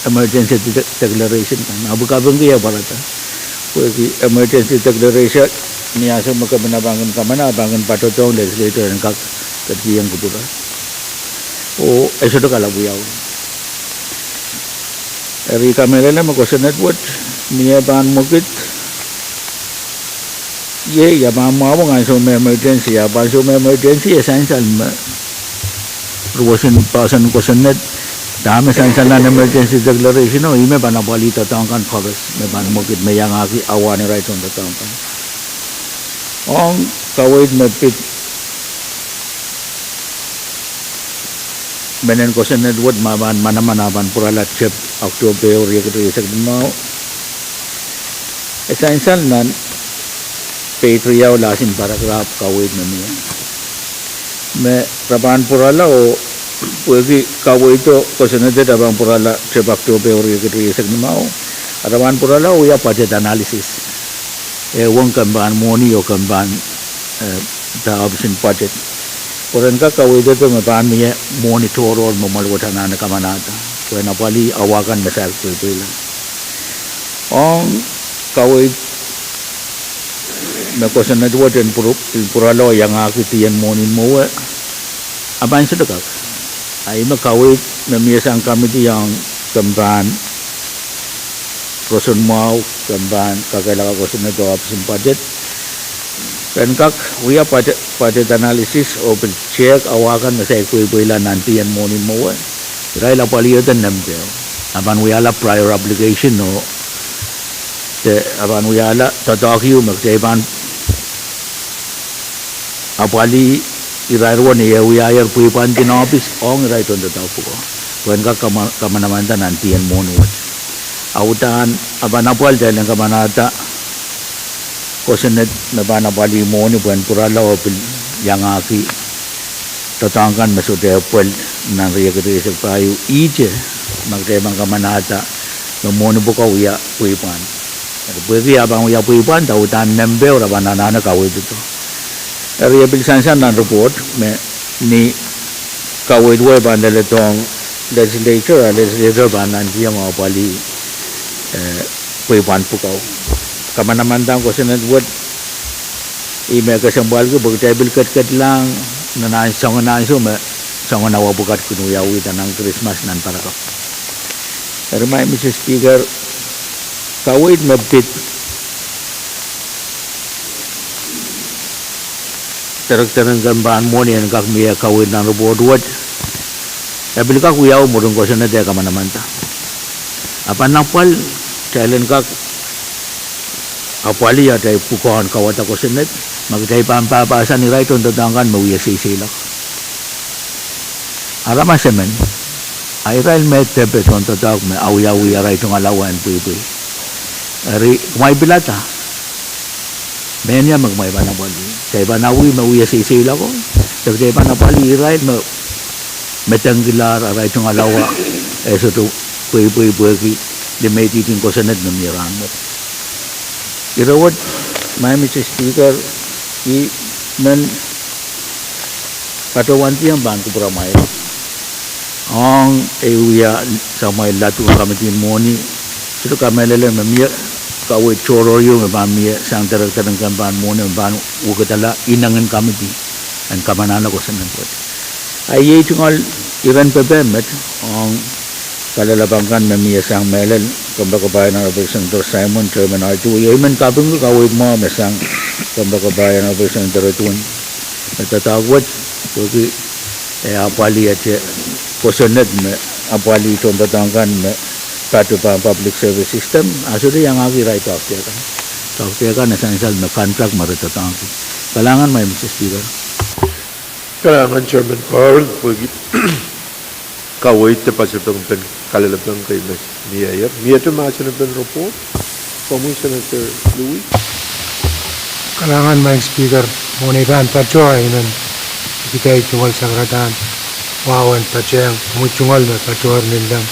emergency declaration kan abukabang kaya barata pwede emergency declaration niya sa magkabanabangan kamana bangan patotong legislature ng katiyang kupura o eso to kalabuyaw ari kamera na magkosanad what niya ban mukit ye ya mau ngai so emergency ya ban so emergency essential ruwasin pasan ko sanet dami essential na emergency declaration no ime bana balita tangkan khabas me ban mokit me yang aki awan right on the tangkan ong kawait me pit benen ko sanet wad maban mana-manaban puralat chep October ye kete sak mau essential nan Patriyaw lasin paragraph kawit na niya. Me raban purala o pwede kawit ito kasi na dito raban purala sa October yung kitrisag ni Mao. Raban purala o ya budget analysis. Huwag kamban money o kamban the option budget. Puran ka kawit ito mapan niya monitor or mamalwatan na kamanata. Kaya napali awakan na sa pwede. Ang kawit meko sana dua dan puralo yang aku tian monin moe apa yang sedekah ai makawit memiasang kami itu yang kemban koson mau kemban kagala koson itu option budget dan kak uya pada analisis o check awakan saya kuilan nanti yang monin moe rai la paliatan nambe aban uya la prior obligation no te aban uya la tatakiu magteban apali irarwan ya uyayar puipan tin office ong right on the top ko wen ka kamanamantan nantian monwat autan abana pal jalan kamanata kosenet na bana bali moni buan purala opil yang aki tatangkan masude pal nan riya kete sa payu ije magdebang kamanata no moni buka uya puipan pwede abang uya puipan tautan nembe ora banana kawit ito Area bilisan nan report me ni kawai dua bandar letong legislature bandan dia mau bali kuipan pukau kamana mandang ko senat buat ime kasambal ke table kat lang na sangan na so me sangan awa bukat kuno yawi tanang Christmas nan para ka. Remay Mr. Speaker, kawit mabit terang gambaran mo ni kak miya kawit nan robot. Tapi kak kuyaw mo rin ko sa nadia ka manamanta. Apa napal challenge kak apali ya tay pukuhan kawat ako sa net magtay pampapasan ni right on dadangkan mauya sisila. Arama semen ay rail met tepet on tatak me awi right on alawan puy. Ari kumay bilata. Menya magmay panapali. Tay panawi mauya sisila ko. Tay panapali right mo metanggilar right on alawa. Eso to puy ki di may titin ko sa net na mirang mo. Irawat may Mr. Speaker men patawanti ang bangko pramay ang euya sa may latu kamitin moni sito kamelele mamia kawe chororyo mamia sang terang kampan moni ban ukatala inangan kamiti an kamanana ko sa nanpot ay tungal iran pepemet ang kalalabangkan mamia sang melel Kambakabayan ng Representative Simon Chairman R2 yaman kabang kawit mo mesang Kambakabayan ng Representative Pwuhng natatawad porque apali at kosonet me apali itong batangkan me patu pa public service system aso di yang agi right after kan essential me contract maritatangki kalangan may Mr. Speaker Kalangan Chairman Pahrek kawit te pasipang pen kalalabang kay Mayor. Miya to masin pen report. Senator Louis. Kalangan may speaker monay ban pachoy nan kita chungol sagratan wawan pacheng muchungol na pachor nilang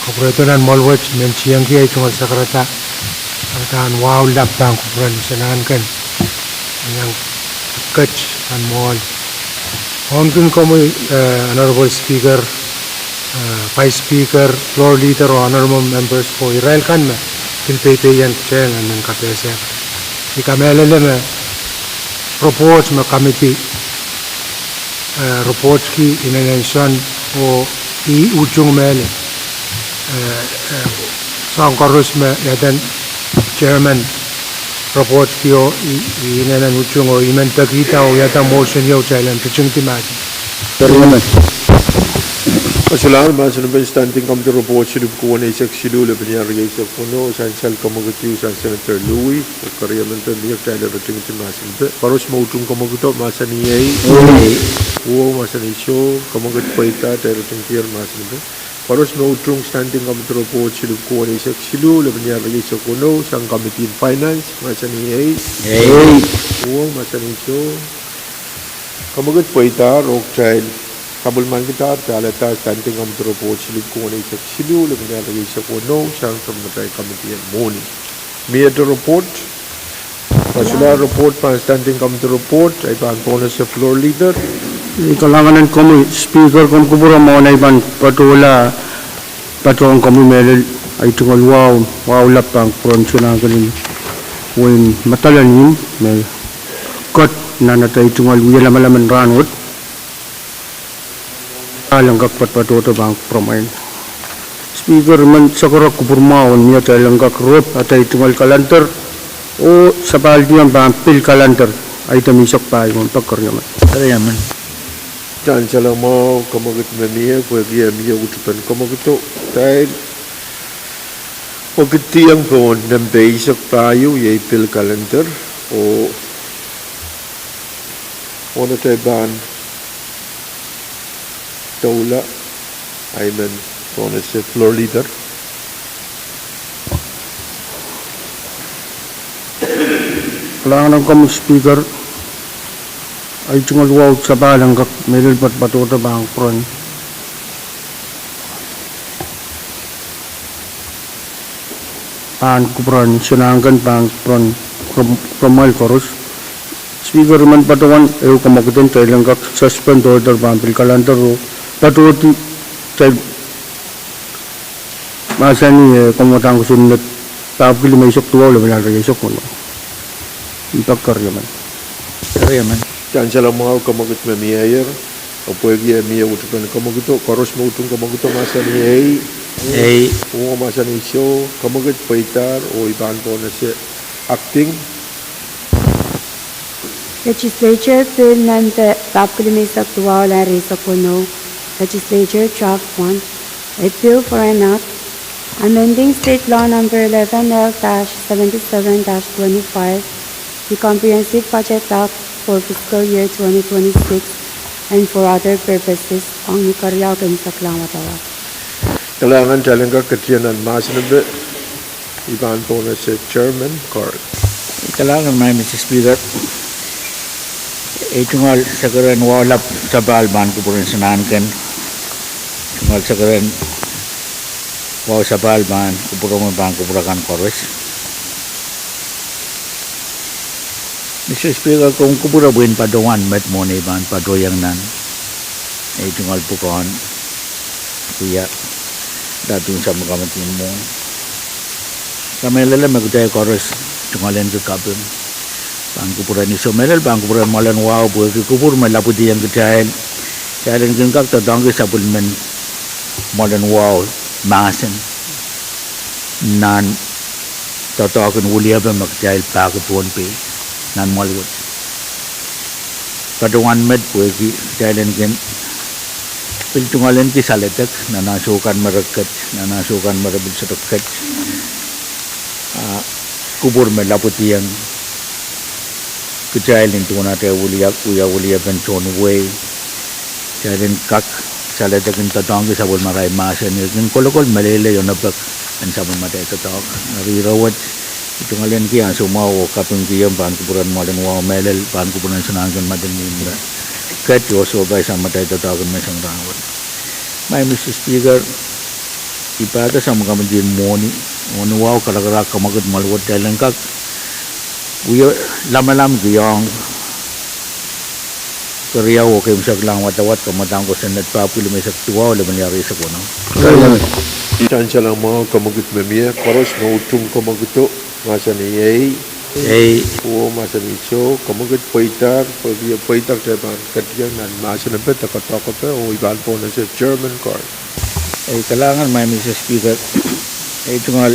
koperatoran molwach men chiang ki chungol sagrata sagratan wow laptang koperan sanan kan yang kach and mall Honkin komo honorable speaker vice speaker floor leader or honorable members for Israel kan me tilpete yan cheng and kapese ikamelele me reports me committee reports ki inention o I ujung mele sangkarus me yadan chairman report ki o inenan ujung o imen takita o yata motion yo challenge pichung timati Terima Masalahan masin pen standing committee report silip ko na isak silul benyar gay sa puno sansal kamagati sa Senator Louis karyaman miyak tayo rating masin pe paros mautong kamagito masan niyay masan isyo kamagat paita tayo rating masin pe paros mautong standing committee report silip ko na isak silul benyar gay sa puno sang committee finance masan niyay masan isyo kamagat paita rok child Kabulman kita talata standing committee report silip ko na isak silul benyar gay sa puno sang committee committee morning Miya to report Pasula report pa standing committee report ay pangkona sa floor leader Kalangan ng komi speaker kom kubura mo na iban patula patong komi melel ay tungol wow lapang pronso na ganin when matalanin may kot na natay tungol wiya lamalaman ranot alanggak patpatuto bang promain speaker man sakura kupurmaon niya tayo langgak rot at ay tungol kalanter o sa paldiyan bang pil kalanter ay tamisok pa yung pagkaryaman Terima Jan salang mo kamagat mamiya ko giya miya utupan kamagito dahil pagkatiyang po ng basic tayo yay pil calendar o na tayo ban taula ay man po na sa floor leader Kailangan ng kami speaker ay tungol wow sa balang kak melil patpatuto bang pron pan kupron sinangkan bang pron promal korus speaker man patuan eu kamakutin tayo lang kak suspend order bang pil kalantar o patuti tayo masa ni kumutang kusunod tapos may isok tuwa wala may isok mo no ipagkaryaman Kaya man. Chancellor mau kamagut me mayor o pwegi mia utukan kamaguto koros mo utong kamaguto masa ni o masa ni show kamagut paitar o iban po na siya acting Legislature Bill Nante Papkilimesak Tuwala Risa Puno Legislature Draft 1 A Bill for an Act amending State Law Number 11L-77-25 the Comprehensive Budget Act for fiscal year 2026 and for other purposes ang ikaryagan sa Klangwatawa. kailangan jalan ka katiyanan mas na ba iban po na siya Chairman Carl. Kailangan may Mr. Speaker. Tungal sa karan walap sa balban ko po rin sanankan. Tungal sa karan wow sa balban ko po rin bangkupurakan kores. Mr. Speaker, kung kupura buin padoan met mo na iban padoyang nan tungal po kon kuya dating sa mga kamatin mo kami lala magutay kores tungalan ke kabin bangkupura ni somelel bangkupura malan wow buat kupur melaputi yang kecil kalian gengkak terdang ke supplement malan wow masen nan tatakan ulia ba magkajal pa ke Pohnpei nan malwat paduan med puegi kalian gen piltungalan ki saletak nanasukan marakat nanasukan marabil setakat kubur melaputi yang kecil itu nate ulia pension way kalian kak saletak kita tangki sabul marai masen gen kolokol melele yon abak en sabul mate tatak nari rawat itu ngalian kia semua kapung kia bahan kuburan malan wa melel bahan kuburan senangkan madan nimra kat yoso bai sama dai tatakan mesang rawat mai Mr. Speaker ipada sama kamadin moni wa kara kamagat malwat dalan kak uya lamalam giyang Korea wo kay misak lang watawat kamatang ko senat papil mesak tuwa le manyari sa kuno Chancellor mau kamagut me mia koros mo utong kamaguto masa ni o masa ni show kamagut paitar paitar teban katiyan nan masa na peta katakot o iban po na siya Chairman Carl. Kailangan may Mr. Speaker tungal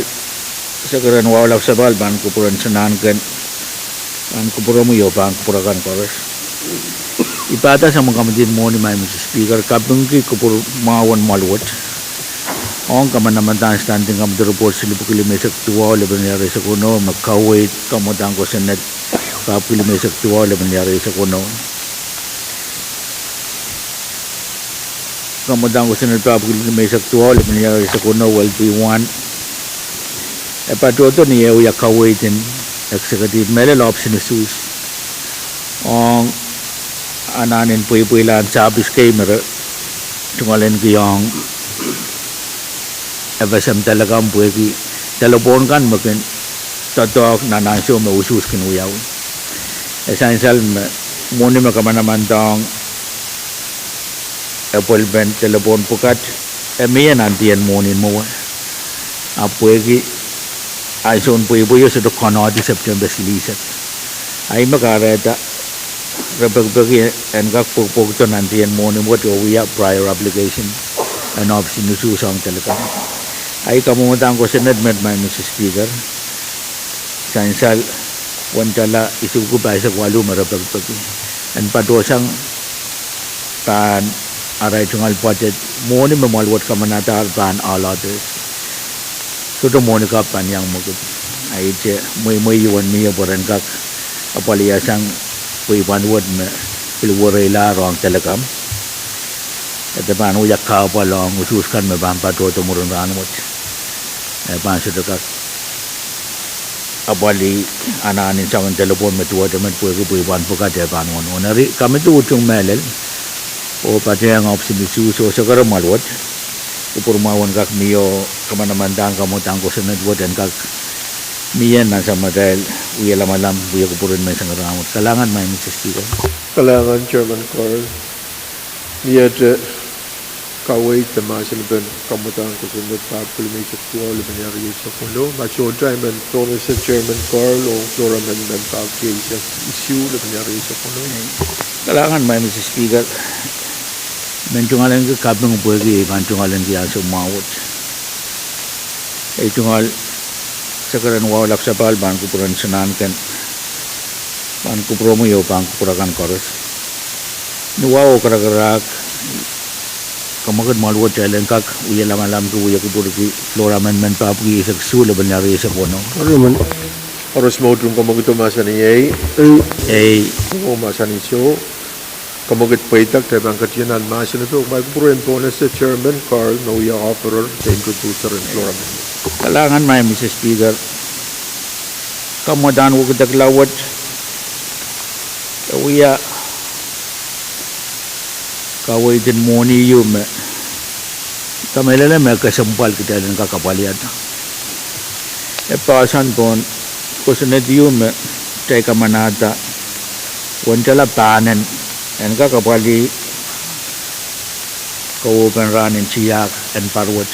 sa karan wala sa balban kupuran sanankan ban kupura mo yo ban kupurakan kores ipata sa mga kamadin mo ni may Mr. Speaker kapung ki kupur mawan malwat ang kamanamantan standing kam the report sila po kilometer tuwa le banyari sa kuno magkawait kamotang ko senat pa kilometer tuwa le banyari sa kuno kamotang ko senat pa kilometer tuwa le banyari sa kuno well Pwuhng patuto ni ya kawaitin executive melel option sus ang ananin puilan sabis kay mer tungalen kiyang FSM talaga ang pwede telepon kan makin tatok nanasyo may usus kinuyaw essential muni makamanaman Apple band telepon pukat miyan nantiyan muni mo pwede ay son pwede sa dokono di September silisat ay makareta repag-pagi and kakpugpug to nantiyan muni mo to uya prior application and option ususang talaga ay kamumutan ko sa NEDMED may Mr. Speaker sansal wantala isugo pa sa walu marapagpagi and padosang pan aray tungal budget mo ni mamalwat ka manatar pan all others so to mo ni ka pan yang mugod ay che may yuwan miya boran kak apaliyasang puibanwad me pilwaray larong talakam at depan uyak ka pa lang ususkan me ban patoto murun ranwat pan sa dakak abali ananin sa mga telepon metuwa temen puiban puka depan onari kami tu ucung melel o pati ang option isuso sa karamalwat upurmawan kak miyo kamanamandang kamutang ko sa nadwat dan kak miyan na sa madal uya lamalam uya kupurin may sang ramot kalangan may Mr. Speaker Kalangan Chairman Carl niya kawai temasin ben kamutan kusunod papul may saktuwa lumanari sa kulo masyodra men tono sa chairman Carl o flora men pagkay sa issue lumanari sa kulo Kailangan may Mr. Speaker mentungalan ke kabung pergi mentungalan dia semawat itungal sekarang wawalak sapal ban kupuran senankan ban kupromo yo ban kupurakan korus nuwao kara-karak kamakan maluat jalan kak uya lama-lama tu uya kubur ki flora men papugi sak sula benyari sak wono harus mau drum kamagito masan ni o masan iso kamagit paitak tayo bang katiyanan masan ito may kupuran bonus sa chairman Carl na uya offerer sa introducer and flora men kailangan may Mr. Speaker kamudan ko kitaglawat uya kawai din moni yum kamelala me kasempal kita dan kakapalian pasan pon kusunet yum tay kamanata wancala panen en kakapali kau penranin ciak en parwat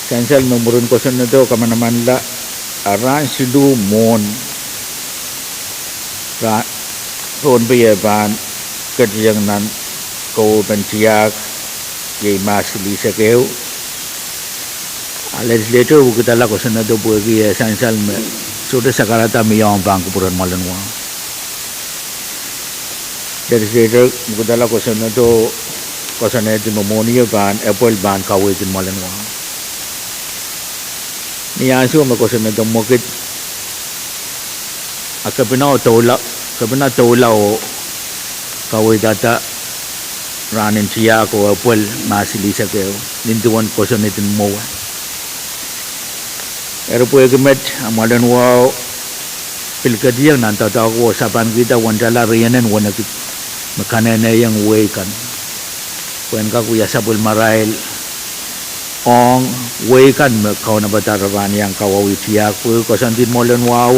cancel memurun kusunet do kamana-manla aran sidu mon ra Pohnpei ban kerjang nan kau penciak ye masli sakeu legislature kita la kosana do bugi sansal me sudah sakarata mi yang bang kupuran malanwa legislature kita la kosana do kosana di momonio ban apple ban kawai di malanwa ni asu me kosana do mokit akapina tola o kawai data ranin siya ko apple masili sa kayo nintuan ko sa nitin mo ero po egemet amalan wow pilkadiyang nantataw ko sapan kita wantala riyanen wanakit makanena yang way kan kwen ka kuya sabul marail ong way kan kau na batararan yang kawawi siya ko kasantin molen wow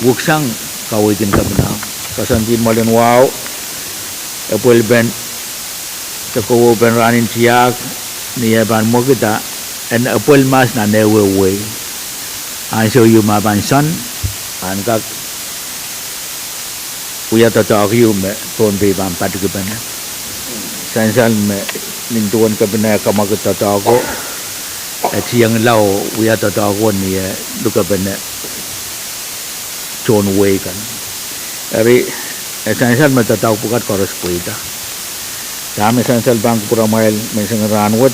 buksang kawitin ka bina kasantin molen wow apple ben tako ben ranin siak niya ban mo kita and apple mas na newe way I show you my ban son and kak uya tatak you me Pohnpei ban patu ben sansan me nintuan ka ben kama kita tako siang lau uya tatak niya luka ben John way kan ari esensial matatau pukat koros puita dami esensial bang puramail meseng ranwat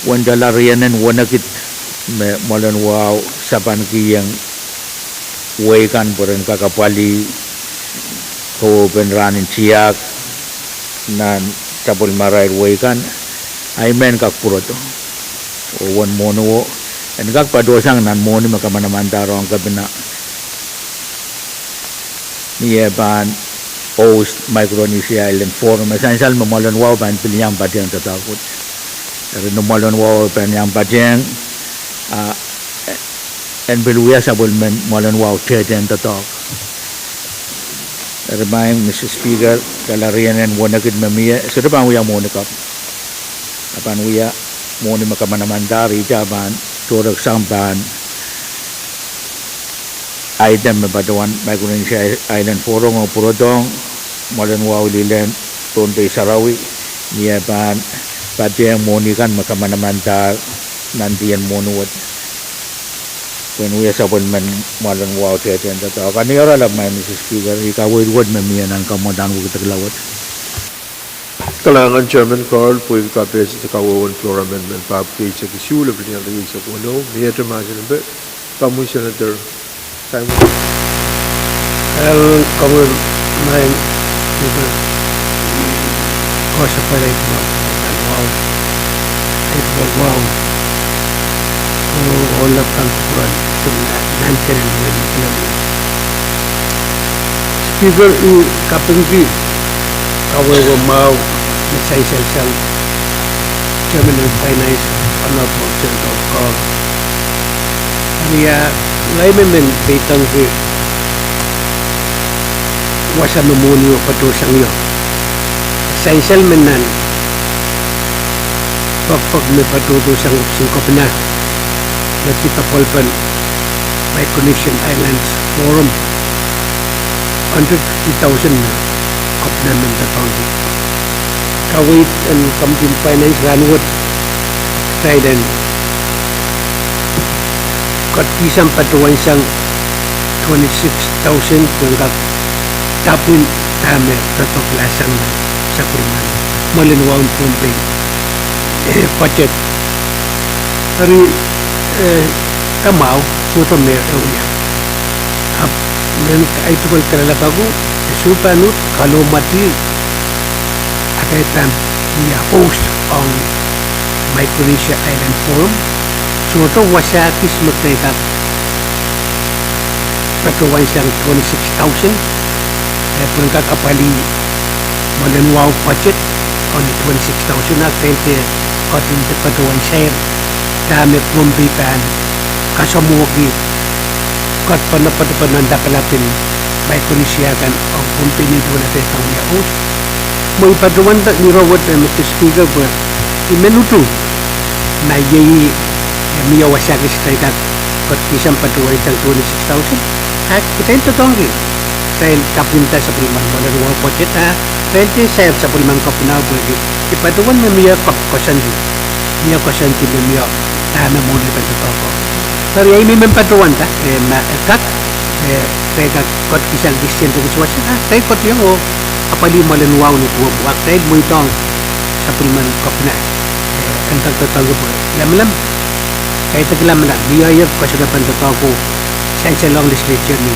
wanjala rianen wanakit me molen wow sapan ki yang weikan puren kakapali ko ben ranin ciak nan capul marai weikan aimen kak puroto wan mono en kak padosang nan moni makamana mantarong kabina niya ban host Micronesia Island Forum esensial memalon wow ban pilihan padang tatakut dari memalon wow ban yang padang en beluya sabul memalon wow teden tatak dari main Mr. Speaker kalarian en wanakit memia sudah bang uya monikap apan uya moni makamana mandari jaban torak sampan item batuan Micronesia Island Forum o Purotong Modern Wow Lilen Pohnpei Sarawi niya pan pati yang monikan makamanamantar nantian monuat when we are sabon man Modern Wow teten tato kanira la may Mr. Speaker ikawid wad mamiya ng kamodan ko kitaglawat kalangan Chairman Carl Pwuhng kapes sa kawawan flora amendment papkay sa kisula pinyari sa kuno niya tamasin ang bet kamu Senator time kamu main itu kos apa itu wow olap kan kuran nanti speaker i kapengki kawe mau saya Chairman of Finance Honorable Senator Carl dia lain men petang ke wasa nomonyo pato sang yo essential menan pag may patuto sang singkop na kita polpan Micronesian Islands Forum 150,000 kop namin tatawag kawit and campaign finance ranwot Trident kat kisang patuwan sang 26,000 kung tapin dami tatok lasang sa priman malinwang Pohnpei budget hari kamau suto mer uya men ay tukol kalala bago supanut kalau mati akai tam dia host on Micronesia Island Forum suto wasakis magtayka patuwan siyang 26,000 pangkat apali malinwaw budget on 26,000 na kaya katin sa patuwan siya dami Pohnpei pan kasamugi kat panapatapananda kalapin Micronesia kan ang Pohnpei nito na tayo tang yaos mo ipatuwan tak ni Robert na Mr. Speaker ba imenutu na yayi miya wasakis tayo kat isang patuwan siyang 26,000 at kita yung totonggi dahil kapinta sa priman malinwaw budget dahil sayap sa priman kapinaw ipatuwan na miya kapkasanti miya kasanti na miya na muli pa ito ko pero ay may patuwan ta kak kaya kot isang distinto kiswasa kaya kot yung apali malinwaw ni buwak dahil mo itong sa priman kapina ang tagtatawag po lam kaya tagilam na biyayag kasagapan totoo ko sa long legislature ni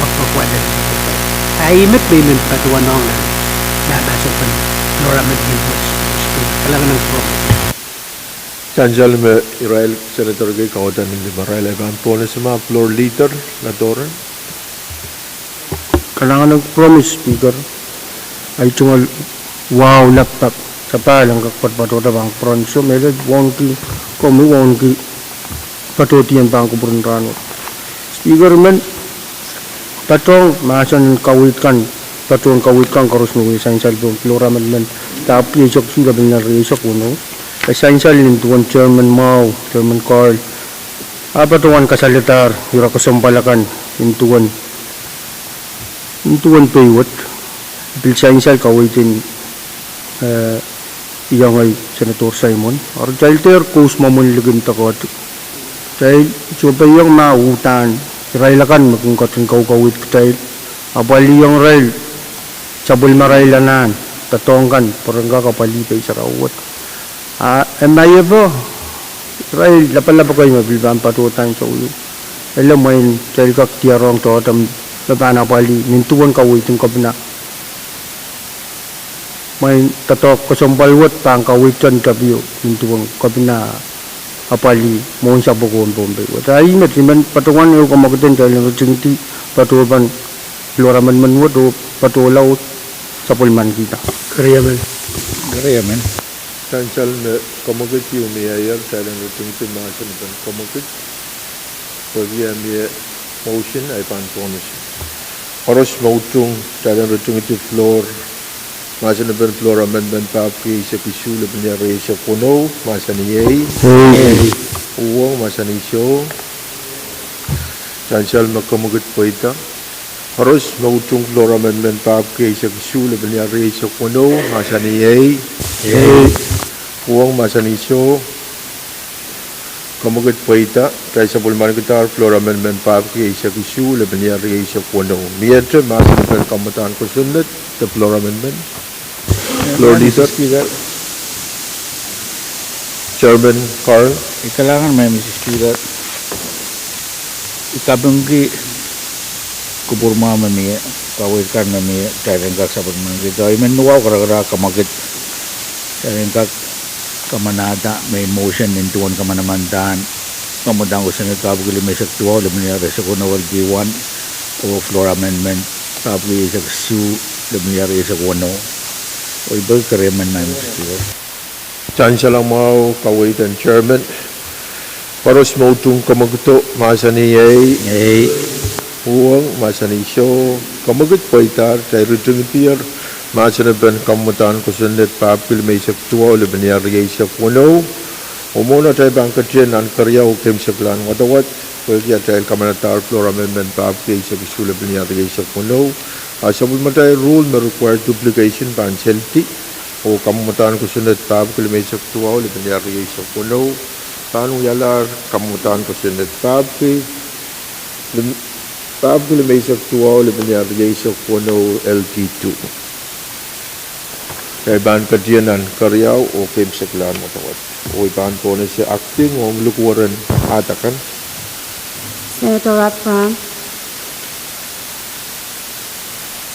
pagpakwada sa Pohnpei ay met payment patuwan nong na nasupan Flora Medhilbos kailangan ng problem Chanjal me Israel Senator Gay Kautan ni Maray Legan Pone sama floor leader na Doran Kailangan ng promise speaker ay tungal wow laptop sa palang kakpat patuta bang pronso melod wonki komi wonki patutian bang kuburun rano speaker men patong masan kawitkan karus nung essential bang Flora men tapi isok sudah benar isok uno essential lintuan chairman Mau chairman Carl apa tuan kasalitar yura kesampalakan lintuan paywat bil essential kawitin yang ay Senator Simon or jalter kus mamun ligin takot dahil coba yang mautan railakan magungkatin kawit dahil abali yang rail sabul marailanan tatongkan parangga kapalipay sa kawat emaya po rail lapalapa kayo mabilbang patutan sa ulo alam mo yun dahil kaktiarong to atam labana pali nintuan kawitin kabna may tatok kasombalwat pang kawitan kabyo nintuan kabna apali mo sa bukon Pohnpei ay met man patuwan yo kamagutin dahil ng jingti patuwan Flora manmanwat o patulaw sa pulman kita Kariyaman Chanjal me kamagit yung miyayar dahil ng jingti masan ng kamagit pagi miya motion ay panponis Horos mautung dahil ng jingti floor Masa na Flora amendment Pahrek sa kisula penyari sa kuno masa ni Pwuhng masa ni show Chanjal makamugat po ita harus mautung Flora amendment Pahrek sa kisula penyari sa kuno masa ni Pwuhng masa ni show kamugat po ita dahil sa pulman kita Flora amendment Pahrek sa kisula penyari sa kuno miyadra masa na kamatan ko sunod the Flora amendment Floor leader, Chairman Carl. Kailangan may Mrs. Speaker ikabungki kupurma mami kawirkan mami tarengkak saban mami dai menuaw kara-kara kamagit tarengkak kamanada may motion nintuan kamanamandan kamudang usan kabugili may saktuwa lemni sa kuno wal G1 o floor amendment kabugili sa su lemni sa kuno o iba kareman na Mr. Chanjal lang mau kawitan chairman paros mautung kamagto masa ni Pwuhng masa ni show kamagat po itar dahil rujung tiar Masana ben kamutan ko sundet papil may isak tuwa uli banyari isak wano. Umuna tayo bangkat dyan ang karya o kem saklan watawat. Pwede tayo kamanatar floor amendment papil isak isula banyari isak wano. Sabul matay rule na require duplication ban selti. O kamutan ko sundet papil may isak tuwa uli banyari isak wano. Paano yalar kamutan ko sundet papil. Papil may isak tuwa uli banyari isak wano LT2. Kaya ban kajianan karyaw o kem saklan watawat. O iban po na siya acting o lukuran atakan. Senator Rapram,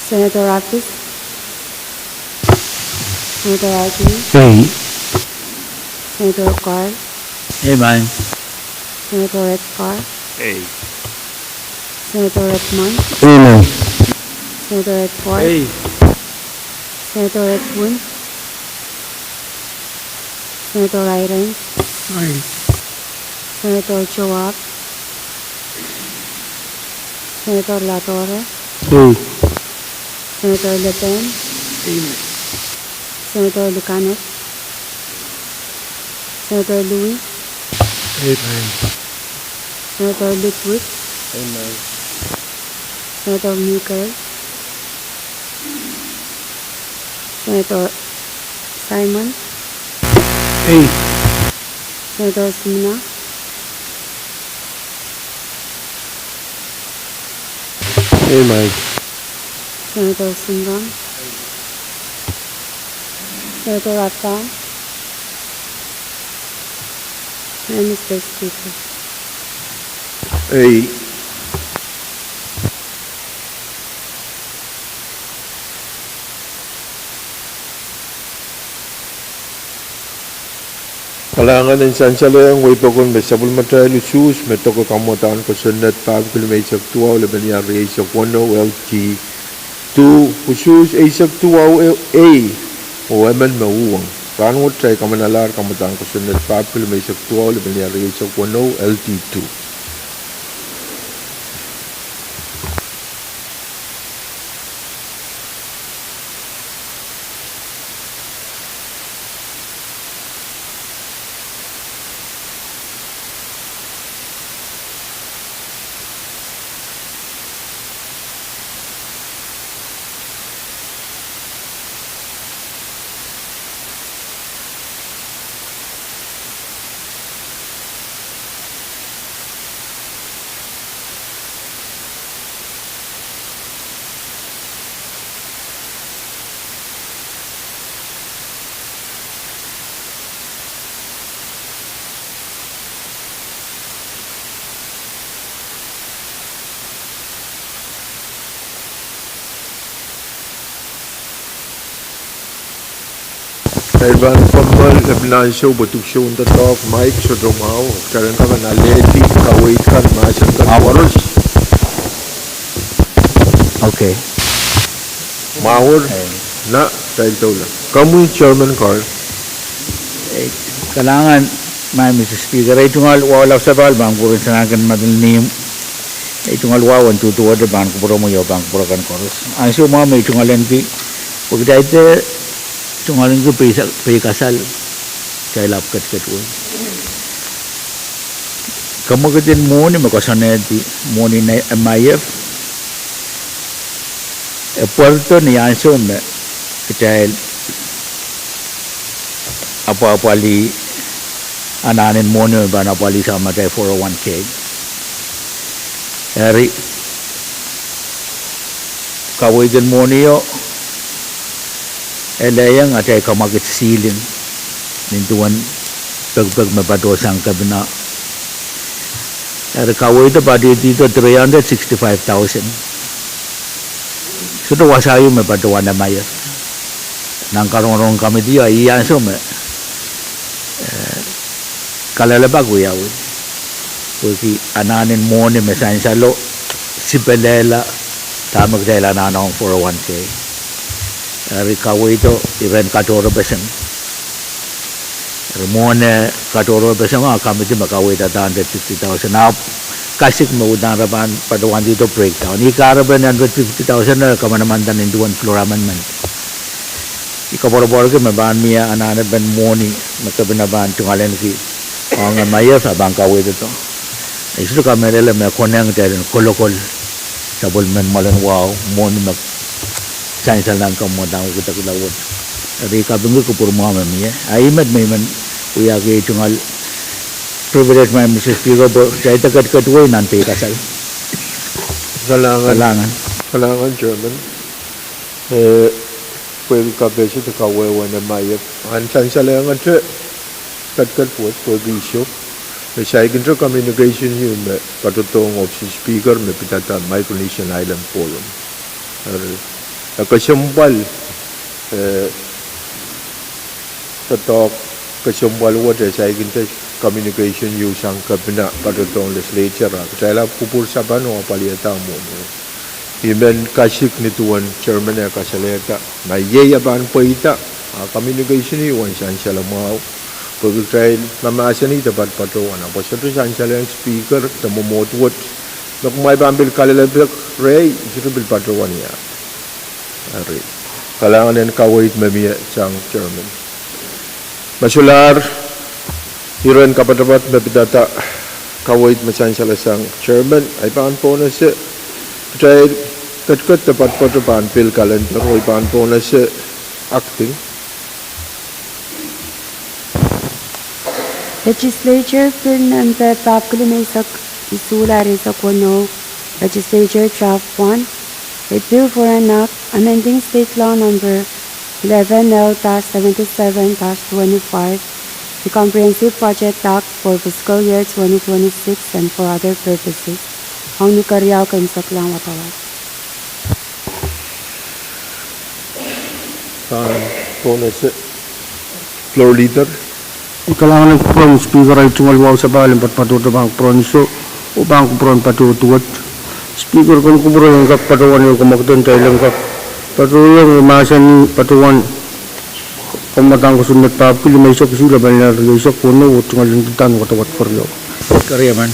Senator Rapis, Senator Arti, Senator Carl, Amen. Senator Edgar, Senator Edmond, Amen. Senator Edward, Senator Edwin, Senator Irene, Senator Joab, Senator Latorre, Senator Le Pen, Senator Lucanet, Senator Louis, Senator Litwick, Senator Muker, Senator Simon, Senator Sina, Amen. Senator Singam, Senator Atta, and Mr. Speaker. Kalangan ng sansalayang way pa kung may sabul matay lusus, may toko kamutan ko sunat 5 km tuwa o laban niya rin sa Pohnpei LT2 khusus ay sa tuwa A o eman Pwuhng. Pwuhng tayo kamanalar kamutan ko sunat 5 km tuwa o laban niya rin sa Pohnpei LT2. Iban pambal lebanan show betuk show untuk talk mic sudah mau karena kan aleti kawait kan macam kan harus Okay. mahur na dahil tahu lah kamu chairman Carl Kailangan, Mr. Speaker, ay tungal wala sa bang purin sa nakan madalnim. Ay tungal wawan tutuwa de bang puro mo yo bang puro kan koros. Ang siya may tungal enti. Pag dahil tungalan ko kasal kay lapkat katun. Kamu katin mo ni makasaneti mo ni MIF. Puerto ni anso me kay apa li ananin mo ni ba na pali sama tayo 401k. Eri kaway din mo niyo elayang at ay kamakit silin nintuan pagpag mapadosang kabina kaway ito pa dito 365,000 so ito wasayo mapaduan na mayor nang karong kami diyo ay iyan so kalalabag uyawin porque ananin mo ni mesayin sa lo si Pelela tamag dahil ananong 401k Kawai itu event Kadkadaur besang. Rumone Kadkadaur besang kami itu makawai data 150,000. Now kasih mau darapan pada waktu itu breakdown. Ini karaban 150,000 na kamanaman dan induan floor amendment. ikabor-bor ke maban mia anana ben moni makabinaban tungalen ki ang maya sa bangka wedo to isu kamerele me koneng teren kolokol sabol men malan wow moni mak sain salang kamodang kita kulawot ri kabung ko purma mia ai med me men uya ke tungal privilege my Mrs. Speaker jaita kat woi nan pe kasal Kalangan German pwede ka beso te kawewa na mayap an sansalangan te kat puat pwede isyo sa ikin communication yun patutong option speaker me pitata Micronesian Island Forum kasyambal tatok kasyambal wate sa ikin communication yun sang kabina patutong legislature kaya kupur saban o paliyata mo Imen kasik nituan chairman ya kasaleta na yeya ban poita communication ni wan san sala mau pagtrail namasa ni dapat patuan apa satu san sala speaker temu motwot nak mai bambil kalala rey itu bil patuan ya ari kalangan en kawait memia sang chairman masular hiron kapatapat bebidata kawait masan sala sang chairman ay pan pona se Try kat dapat pada panpil kalender oi panpon se acting. Legislature Philmpe Papkulimesak Isula Resakono Legislature Draft 1 a bill for an act amending state law number 11L-77-25 the Comprehensive Budget Act for fiscal year 2026 and for other purposes. Ang nikaryaw kan saklang watawat. Bonus floor leader. Ikalangan ng kupron speaker ay tungal wow sa balim patpatuto bang pronso o bang kupron patutuot. Speaker kon kupron ng patuwan yung kumakton tayo lang kap patuwan masan ni patuwan pamatang kusunod papil may sok sila banal sok kuno tungal ng tutan watawat koryo. Karyaman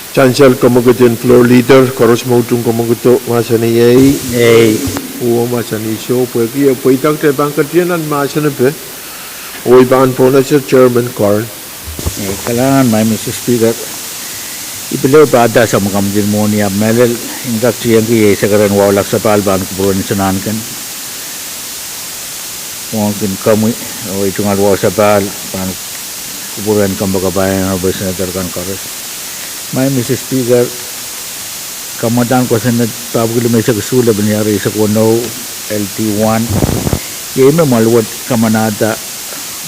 Chancel komugutin floor leader koros mautung komuguto masani yai uo masani show pwede pwedang te bangkatian masani pe oi ban pona sa chairman Carl kalangan may Mr. Speaker ipilaw pada sa mga kamdilmonia melel ingkak siyang kiyay sa karan wawalak sa palban kupuron sanan kan mungkin kami o itungal waw sa pal pan kupuron kambagabayan na ba senator kan karos may Mr. Speaker kamadaan ko sa nagpapagulong may sa kusula banyari sa kuno LT1 yay may maluwat kamanada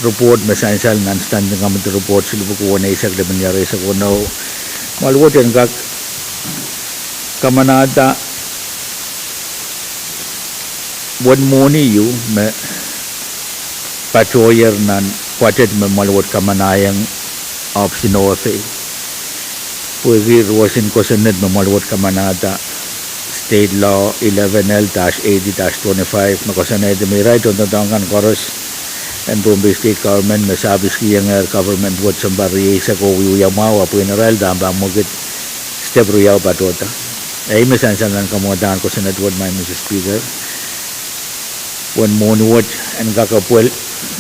report na sansal non-standing kamanada report sila bukuha na isak na banyari sa kuno maluwat yan kak kamanada one money you may patroyer nan kwatet may maluwat kamanayang option OFA pwede ruwasin ko sa ned mamalawat kamanada state law 11L-80-25 makasanay de may right on the tangan koros and Pohnpei state government may sabis kiyang government what sa bariye sa ko uyamawa po general damba mogit step ruyaw patota ay masansan lang kamuadaan ko sa netword my Mr. Speaker one monuwat and kakapwel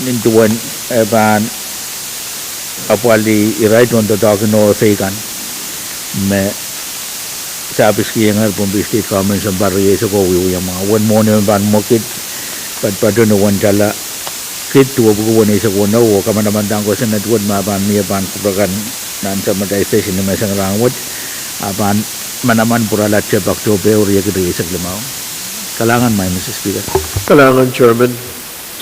nintuwan eban apwali i right on the tangan no fakan me sabis kiyang Pohnpei state government sa bariye sa ko yung mga one money ban mokit padpado no one jala kit tuwa buko na isa ko na o kamanamandang ko sa netwood maban miya ban kuprakan nan sa matay station na may sang rangwat apan manaman puralat siya baktobe o riya kiri sa limaw kalangan may Mr. Speaker Kalangan chairman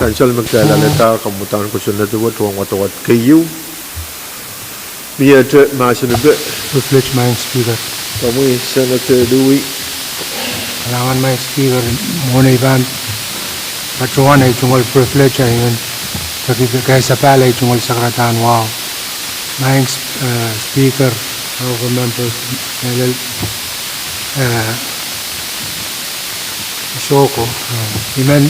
Chancel magsalalita kamutan ko sa netwood tuwang watawat kayo Mia masinabi Privilege my Speaker. Kami Senator Louis Kalangan my Speaker muna iban patuan ay tungkol privilege ay yun kaya sa pala ay tungkol sa karatan wow my Speaker of members Isoko iman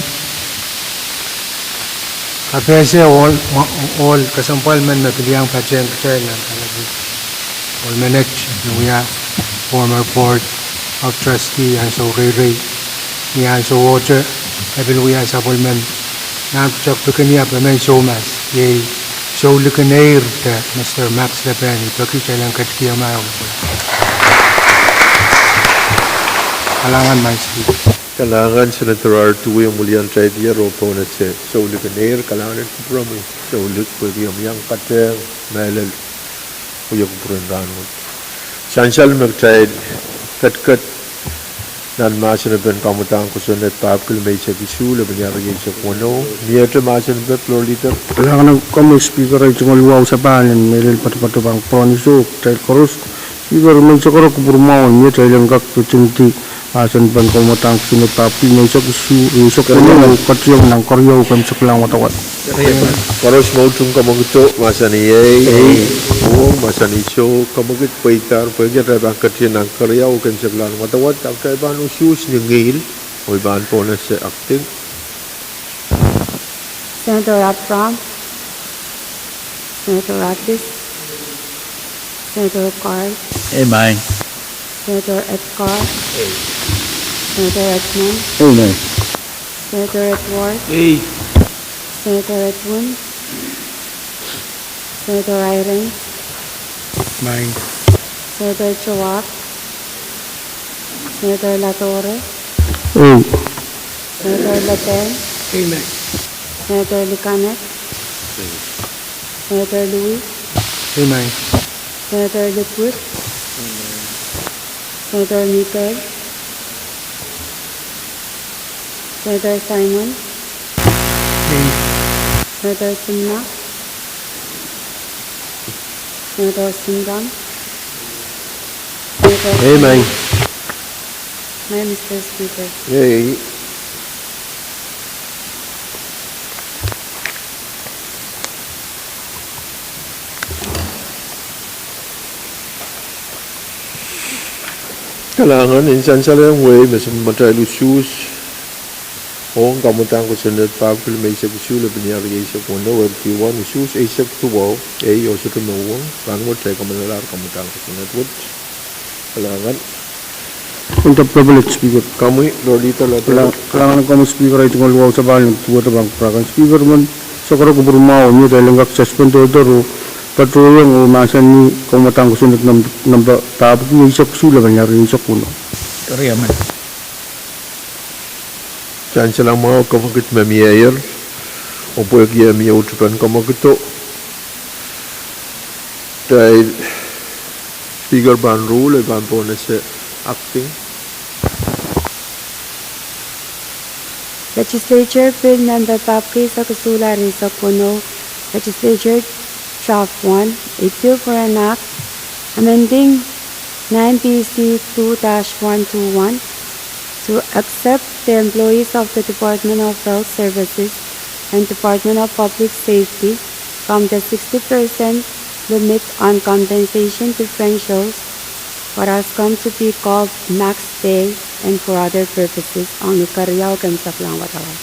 kapese all kasampal man na pilihang pachen kaya lang all manage we have former board of trustee and so Ray yan so water I will we have supplement Nam chok bukani apa men show mas. Ye show lukaneir te Mr. Max Lepeni. Paki chailang katkiya mayo. Kalangan mais speaker. Kalangan Senator R2 yung mulian try dia ropo na siya. So lukaneir kalangan kupura mo. So pwede yung kateng melel. Uya kupura rangon. Sansal mag-try kat nan masin ben kamutang kusunet papkil may siya kisula banyari siya kuno. Niya masin ben floor leader. Kailangan ng kami speaker ay luwaw sa panin. May patu-patu bang proniso. Tayo koros. Speaker may siya karo kupurmaon. Niya tayo lang kaktutinti. Asan ban kamutang kusunet papkil may siya kisula. Siya kuno. Katsiyong ng koryaw kami sa kulang matawat. Koros mo itong kamagito. Masani masani show kamagit paitar pwede rin katin ng karyaw kan siya kulang matawat. Ang kaiban o shoes ni Ngail. O iban po na siya acting. Senator Abram, Senator Ratis, Senator Carl, Amen. Senator Edgar, Senator Edmund, Amen. Senator Edward, Senator Edwin, Senator Irene, Main. Senator Chowak, Senator Latore, Senator Laten, Amen. Senator Licanet, Senator Louis, Amen. Senator Liquid, Senator Mikael, Senator Simon, Senator Simna, Senator Singam, Senator Amen. My Mr. Speaker. Yay. Kailangan insan sa lang way mas matay lusus. Kung kamutang ko sa net papil may sa kusula binyari sa kuno web T1 lusus ay sa tuwaw ay o sa tumawang pangot sa kamanalar kamutang ko sa netwood. Kailangan Untuk privilege speaker. kami lolita lahat. Kailangan ng kami speaker ay luwaw sa panin. Tuwa ta bang prakan speaker man. Sa karo kupurmaon niya dahil lang suspend order. Patulong o masan ni kamatang kusunod ng tapos niya isa kusula banyari isa kuno. Kariyaman. Diyan silang mga kamagit mamiyayer. O po yung miyaw utupan kamagito. Dahil speaker ban rule, ban po na siya acting. Legislature Bill Number Papki sa Kusula Risa Kuno, Legislature Draft 1, a bill for an act amending 9 BC 2-121 to accept the employees of the Department of Health Services and Department of Public Safety from the 60% limit on compensation differentials, what has come to be called max pay, and for other purposes ang ikaryaw kan sa lang watawan.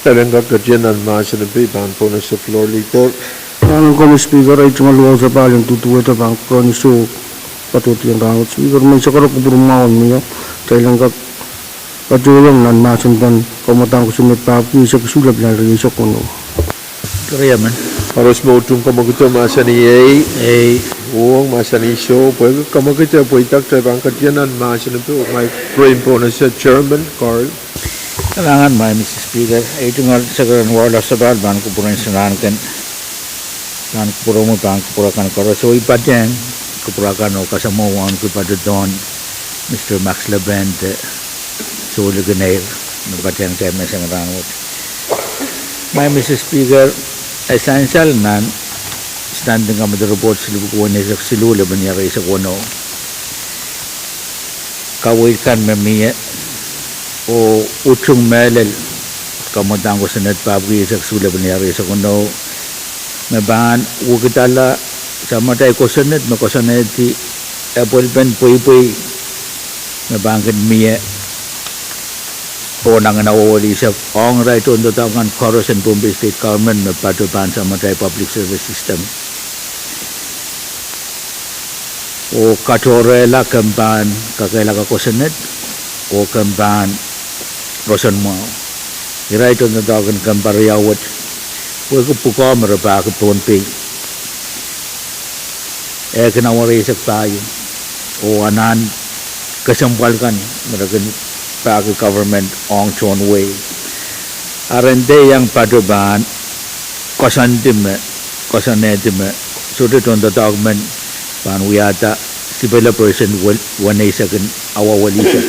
Talagang kakadyan ang mga sinabi, ban po na sa floor leader. Kailangan kami speaker ay luwaw sa panin. Tutuwa ta bang proniso. Patuti ang rangot speaker. May sa karo kupurmaon niya. Dahil lang patulong nan masan ban kamatang kusunod papki isa kusula banyari isa kuno. Kariyaman. Harus mo itong kamagito masa ni Pwuhng masa ni show. Pwede kamagito po itak tayo ang kadyanan masa ni Pwuhng. May frame po na siya Chairman Carl. Kailangan may Mr. Speaker. Ito nga sa karan wala sa balban ko po rin sinahan kan kupura mo bang kupura kan karo so ipadyan kupura kan o kasamuan ko pa doon Mr. Max Labend so leganer nabatyan kay mesang rangot. May Mr. Speaker essential nan standing kami the report silukuan ni silula banyari sa kuno kawit kan memiya o uchung melel kamutang ko sa netpabri sa sula banyari sa kuno maban wukitala sa matay kosanet makosanet ti apple pen puy mabangkit miye o nang nawawali sa ong right on the tangan chorus and Pohnpei state government mapatupan sa matay public service system o katorela kampan kakailaga kosanet o kampan rosan mo irai ton da kan kampar yawat we ku puko merpa ke Pohnpei kena warai sak tayo o anan kasampalkan merakan pa ke government ong chon way arende yang padoban kosanetime sudah ton da government pan wiata sibela person wanay sakin awa walisa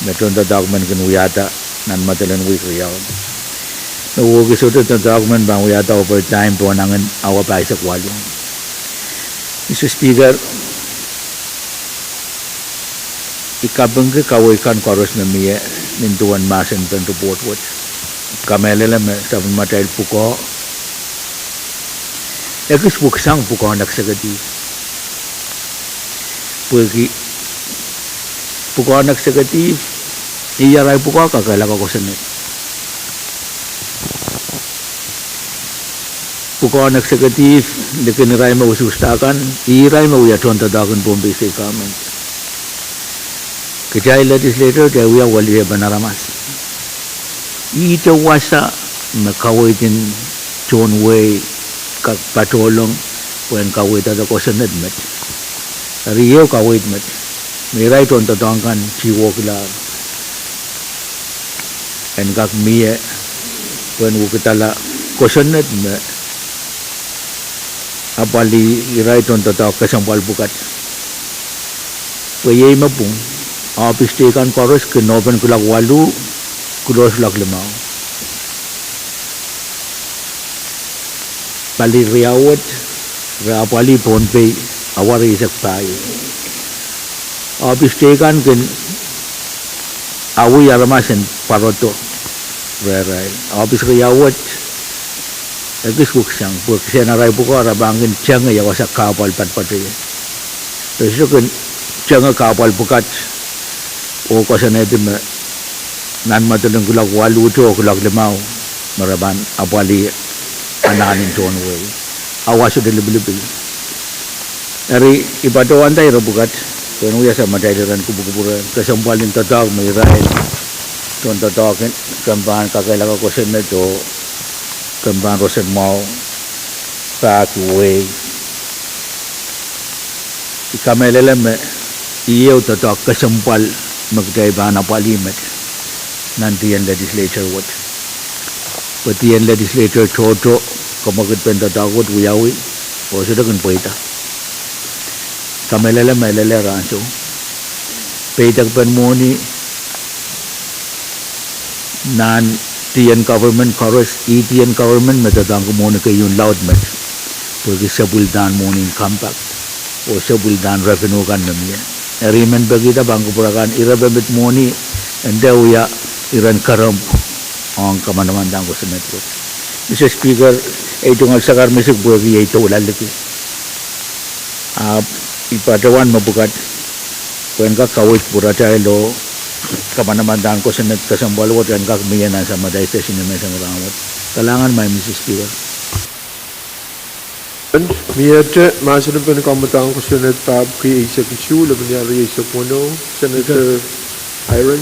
meton da document kan wiata nan matalan wi kriyaw no wo sudah da document bang wiata over time po nangan awa pa sa kwalyo Mr. Speaker ikabang ke kawaikan koros na miye nintuan masen pen report wat kamelele me sabun matail puko ekis buksang puko nak sagati pergi pukul anak sekati iya rai pukul kakak lah kau senet pukul anak sekati dekat rai mau sustakan iya rai mau ya contoh dagun Pohnpei State Government kejai legislature dia uya wali banaramas itu wasa makawitin John Way kak patolong pun kawit ada kau senet met Rio kawit met mirai ton tatangkan jiwo kilar en kak mie wen ukitala kosanet me apali irai ton tatak kasampal bukat weye mapung apis tekan koros ke noben kulak walu kudos lak lemau pali riawat apali Pohnpei awar isak tayo abis tekan kan awu yaramasen paroto rai abis riyawat agis buksang buksang rai buko arabangin janga ya wasak kapal pat-pat ya terus kan janga kapal bukat o kasana itu nan matalang kulak walu to kulak lemau maraban apali ananin John Way awas sudah lebih-lebih dari ibadawan tayo bukat kung uya sa madairan kubu-kuburan kasampalin tatag may rail ton tatakin kampan kakailaga ko sa neto kampan rosen mau Pahrek ikameleleme iyo tatag kasampal magdaiban na palimet nanti yan legislature wat pati yan legislature choto kamagid pentatagot uyawi o sudah kan poita kamelele ranso paydag pen moni nan tiyan government koros itiyan government metatang ko moni kay yung loud met porque sabuldan moni compact o sabuldan revenue kan namya agreement bagita bangko purakan irabebet moni ende uya iran karam ang kamanaman ko sa network Mr. Speaker itong sakar misik buwagi ito ulalaki ipadawan mabukat kung ka kawit pura lo kamanamandan ko sa net kasambalwat yan kak miyanan sa maday station na may isang rawat talangan may Mr. Speaker miyate masalah pen kamatang ko sa net tab kay executive laban yari sa puno Senator Iron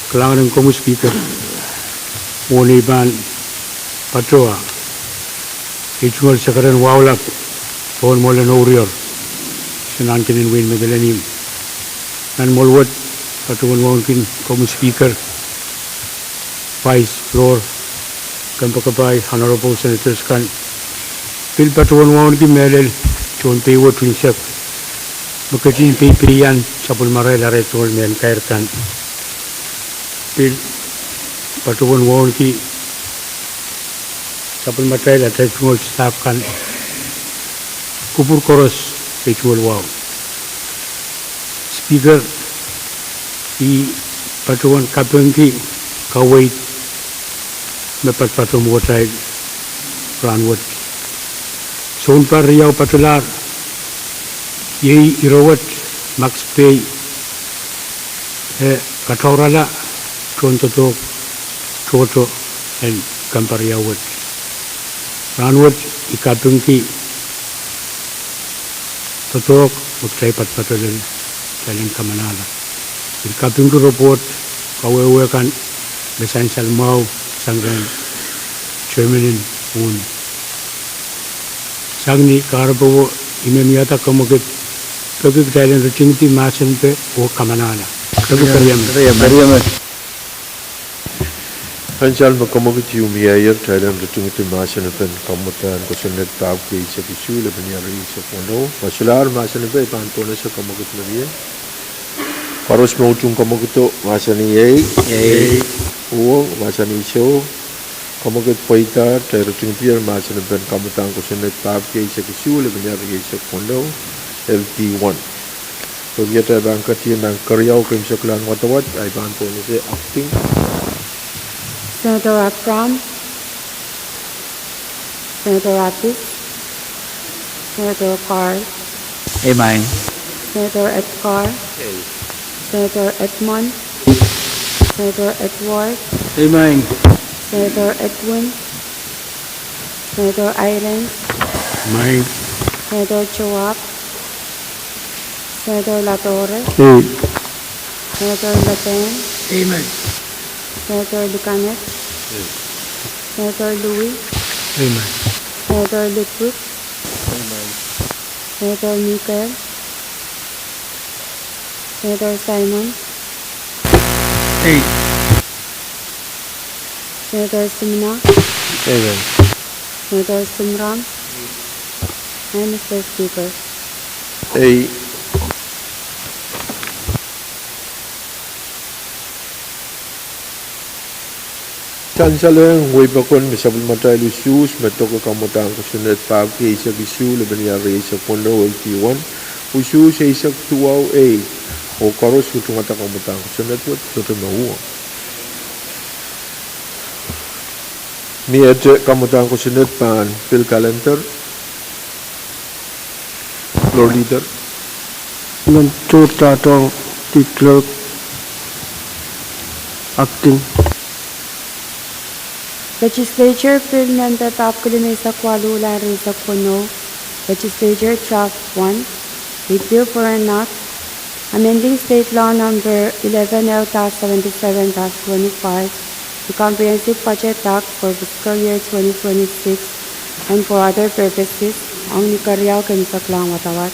Kailangan ng Komu Speaker Muniban Patroa Ichungol sa karan wawlap Pohon mola no urior Sinan kinin win medalanim Nan molwat Patuan wawkin Komu Speaker Vice Floor Kampakabay Honorable Senators kan Pil patuan wawkin melel Chon pewa twinsak Magkajin pipiyan Sapul maray laray tungol men kairkan Pil patuan wawkin Sapul maray laray tungol staff kan Kupur koros ritual wow. Speaker I patuan kapengki kawait mepat patum watai ranwat. Sonpar riau patular yei irawat max pay kataurala contoh choto and kampariawat. Ranwat ikapengki Totok magcay patpatulan kaling kamanala. Ikaping ko report kawewe kan besansal mau sanggan Germanin un sangni karbo imemiata kamukit pagig Thailand rutinti masan pe o kamanala kagu kariyam Hanjal makamukit yumiayar Thailand rutinti masan pe kamutan kusunet tab ke isa kisu le banyari isa kono masular masan pe pantona sa kamukit nabiye Paros mautung kamukito masani yei Pwuhng masani show kamukit paita Thailand rutinti masan pe kamutan kusunet tab ke isa kisu le banyari isa kono LT1 Pagkita bangkati ng Karyaw Kim Saklan Watawat ay banto ni si acting Senator Akram, Senator Atis, Senator Carl, Amen. Senator Edgar, Senator Edmond, Senator Edward, Amen. Senator Edwin, Senator Irene, Amen. Senator Chowap, Senator Latore, Senator Laten, Amen. Senator Lucanet, Senator Louis, Amen. Senator Liquid, Senator Michael, Senator Simon, Senator Simna, Senator Simram, and Mr. Speaker. ay Chansaleng way bakon misabul matay lusus metoko kamutang kusunet pab ke isa gisu lebanyari isa kono LT1 usu sa isa tuwaw a o karos kutungata kamutang kusunet wat toto mawa ni ete kamutang kusunet pan Phil Calendar Lord Leader Mencuta atau di clerk acting Legislature Bill Number Tapkulimesa Kualula Reza Kuno, Legislature Draft 1, a bill for an act, amending State Law Number 11L-77-25, the Comprehensive Budget Act for fiscal year 2026, and for other purposes, ang Nikaryaw Kimsaklang Watawat.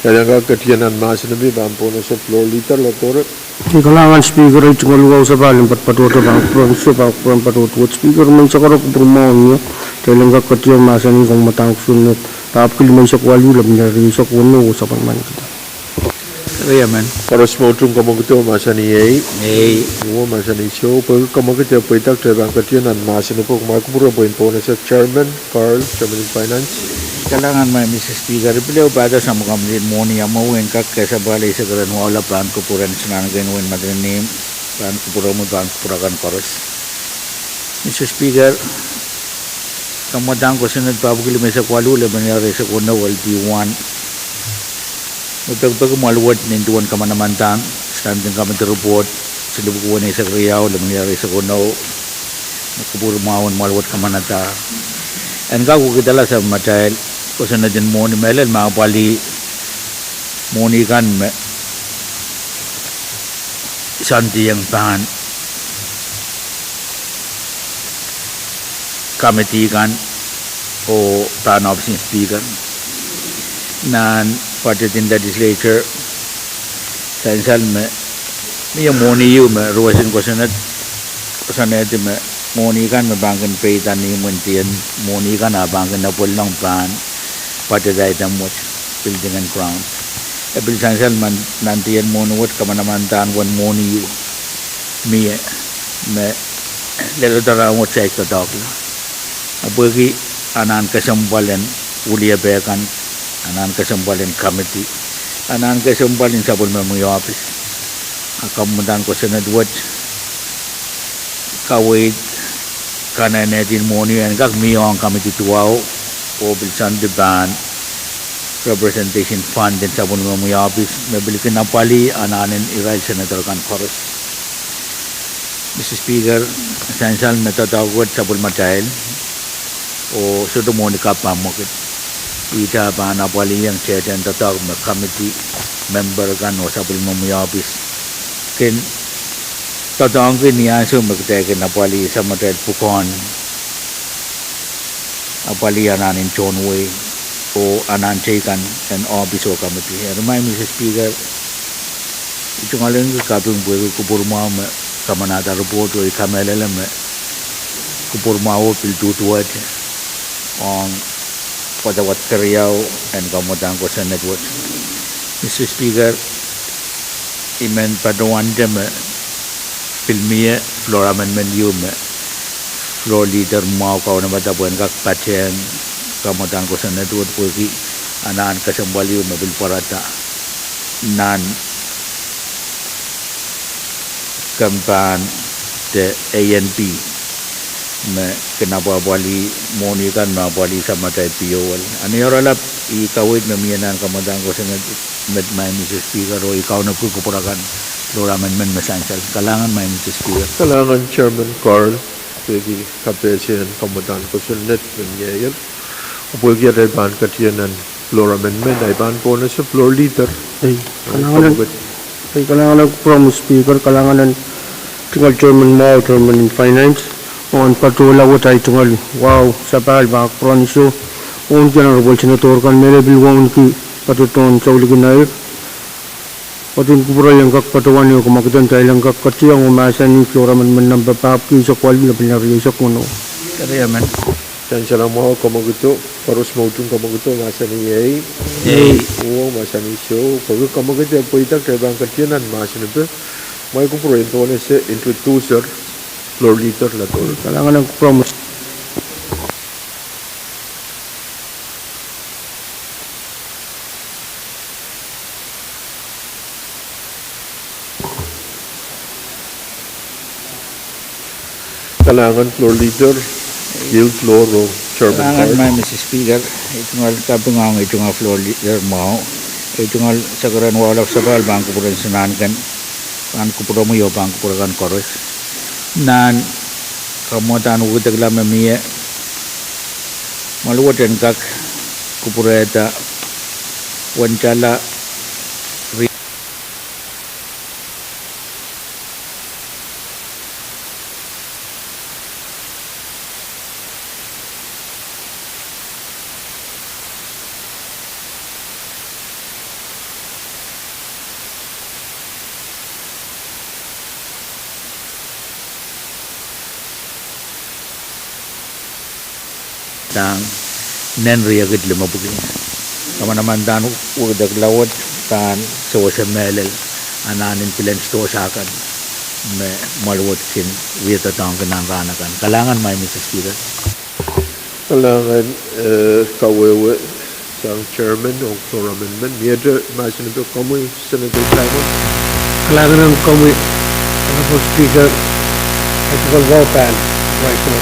kaya nga katiyanan masinabi bampo na sa floor leader Latore di kalangan speaker ay tunggal lugaw sa baling patpatuto bang province bang patpatuto speaker man sa karok prumaw niya kailan ka katiyan masanin kung matang sunod tapos kiliman sa kwali lang nyari sa kuno sa panman kita Amen. Paros mautung kamukito masani yei Uwa masani show pag kamukito paitak tayo bangkatiyanan masinabi po kumakubura po po na sa Chairman Carl, Chairman of Finance Kailangan may Mr. Speaker, beliau pada sa mga kamilin mo niya mawin ka kaysa balay sa karan wala paan kupuran sinanagayin win madanim paan kupura mo paan kupurakan koros. Mr. Speaker, kamadang ko sinad pabagili may sa kwalula mangyari sa kuna LT1 magpagpag maluwad ninduan ka manamantang standing ka report sa lubukuan ay sa kriyaw mangyari sa kuna nakupuro mawon maluwad ka manata and kaku kitala sa matahil kasi na din mo ni Melel mga pali mo ni kan santi yang pahan committee kan o pahan option speaker nan party in the legislature sa insal may mo ni yu may ruwasin ko sanad di may mo ni kan may bangkan peitan ni muntian mo ni kan abangkan na pulang pahan pada dayang muat building and ground. Ebil sansal man nantian monuwat kamanamantaan wan moni me lelo darang wat sa ikadakla. Abagi anan kasambalan ulia bekan anan kasambalan committee anan kasambalan sabon memoy office. Akamudan ko sa nadwat kawait kanan natin moni and kag miyong committee tuwaw o bilsan de ban representation fund din sa bunga mo office mabilikin na pali ananin irail senator kan koros Mr. Speaker essential natatawag sa bulmatahil o sudo mo ni kapamokit ita pa na pali yang chair and tatawag na committee member kan o sa bulma mo office ken tatang ke niya so magteke na pali sa matel Pwuhng apali ananin chonway o anan chekan and office o committee remind Mr. Speaker ito nga lang kapung buhay kupurma me kamanada report o ikamelele me kupurma o piltutuat ang padawat karyaw and kamutang ko sa network. Mr. Speaker, imen padawan me filmiye floor amendment yun me floor leader mau kau na matabuan kak patien kamutang ko sa network po ki anaan kasambali yun mabil parata nan kampan de ANP me kenapa bali moni kan na bali sama tay piol ani oralap ikawit na miyanan kamutang ko sa med may Mr. Speaker o ikaw na po kupurakan floor amendment masansal kalangan may Mr. Speaker Kalangan Chairman Carl, pwede kapesin kamutan ko sa net ng ngayon. Pwede ay ban katiyan ng floor amendment, ay ban ko na sa floor leader. Kalangan from Speaker, kalangan ng tingal Chairman Mao, Chairman in Finance, on patula what ay tingal, wow, sa pahal, baka pronisyo, on General Senator kan, mere bilwang ki patuton sa uligin na Patun kubura yang kak patuan yung kumakitan tayo lang kak kati ang umasa ni Flora man nang bapapki sa kwali na pinariyo sa kuno. kaya man Dan siya lang mo kamaguto, paros mautong kamaguto, masa ni Yay. Oo, masa ni Show. Pag kamaguto, pwede kaya bang katiyanan, masa ni Be. May kupura ito na siya introducer, floor leader na to. Kalangan ng promise. Kalangan floor leader, yield floor o Chairman kalangan Carl. may Mr. Speaker ito nga kapingang ito nga floor leader mo ito nga sa karan walak sa bal bang kupuran sinankan kan kupura mo yo bang kupura kan koros nan kamutan utak la mamiya maluwatan kak kupura eta wancala tang nen riagid lima bugi kama naman dan udag lawat tan so sa melel ananin pilen sto sakan me maluwat sin wita tang kanan ranakan kalangan may Mr. Speaker Kalangan kawewe sa Chairman o floor amendment. Miyada, masa ni Be, kamoy, Senator Simon. Kalangan ng kami Honorable Speaker ito kong wapan right now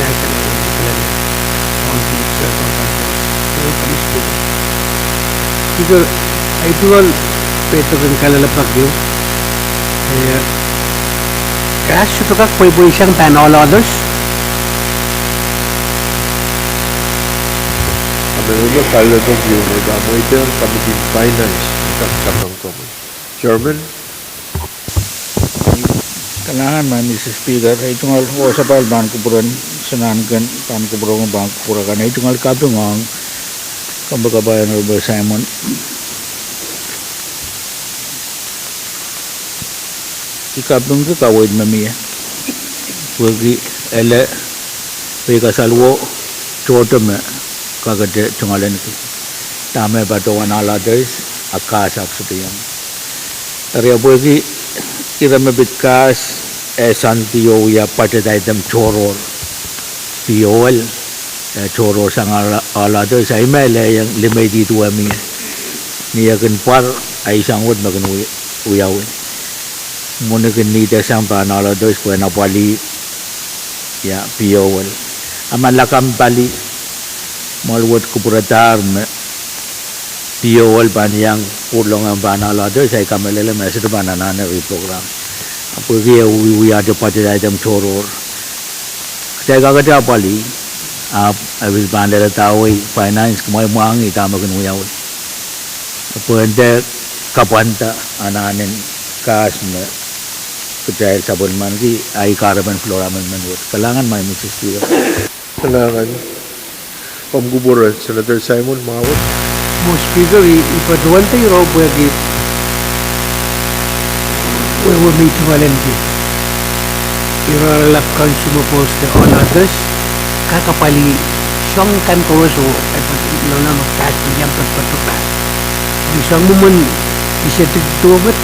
national on the Speaker ito kong peto kong kalalapak yun cash ito ka pwede siyang ban all others Kami mo kalalapak yun, may gamoy ito ang Committee Finance. Kakakang kamoy. Chairman, kalangan may Mr. Speaker ito nga sa bal bang kupuran sinankan kan kupura bang kupura kan ito nga kapingang kambagabayan Honorable Simon ikapung ke kawid mamiya wagi ele peka salwo chotame kagade chungalen ki tame batuan ala des akasak sutiyang area wagi irame bitkas santiyo ya patedai dem choror piol choror sang ala des ay mele yang limay di tuwa mi niya kan par ay sangwad magan uyawin muna ganita sang panalo dos kung napali ya piowal aman lakam pali malwat kupuratar me piowal paniyang pulong ang panalo dos ay kamelele mesa de banana ri program apo kia we are the party item choror kaya kagata pali abil bandera tawai finance kumay muangi tama kun uyawal apo ende kapanta ananen kas me percaya sabon man ki ay karaman flora man manut kalangan may Mr. Speaker. Kailangan Pamgubura, Senator Simon Mawat. Mo Speaker, ipaduan tayo raw po yung wewe may tumalenti. Iraralap consumer post the all others, kakapali siyang kan kawaso ay pag-ilaw na magtaas niyang pagpatukas. Ang isang muman, isa tigtubat.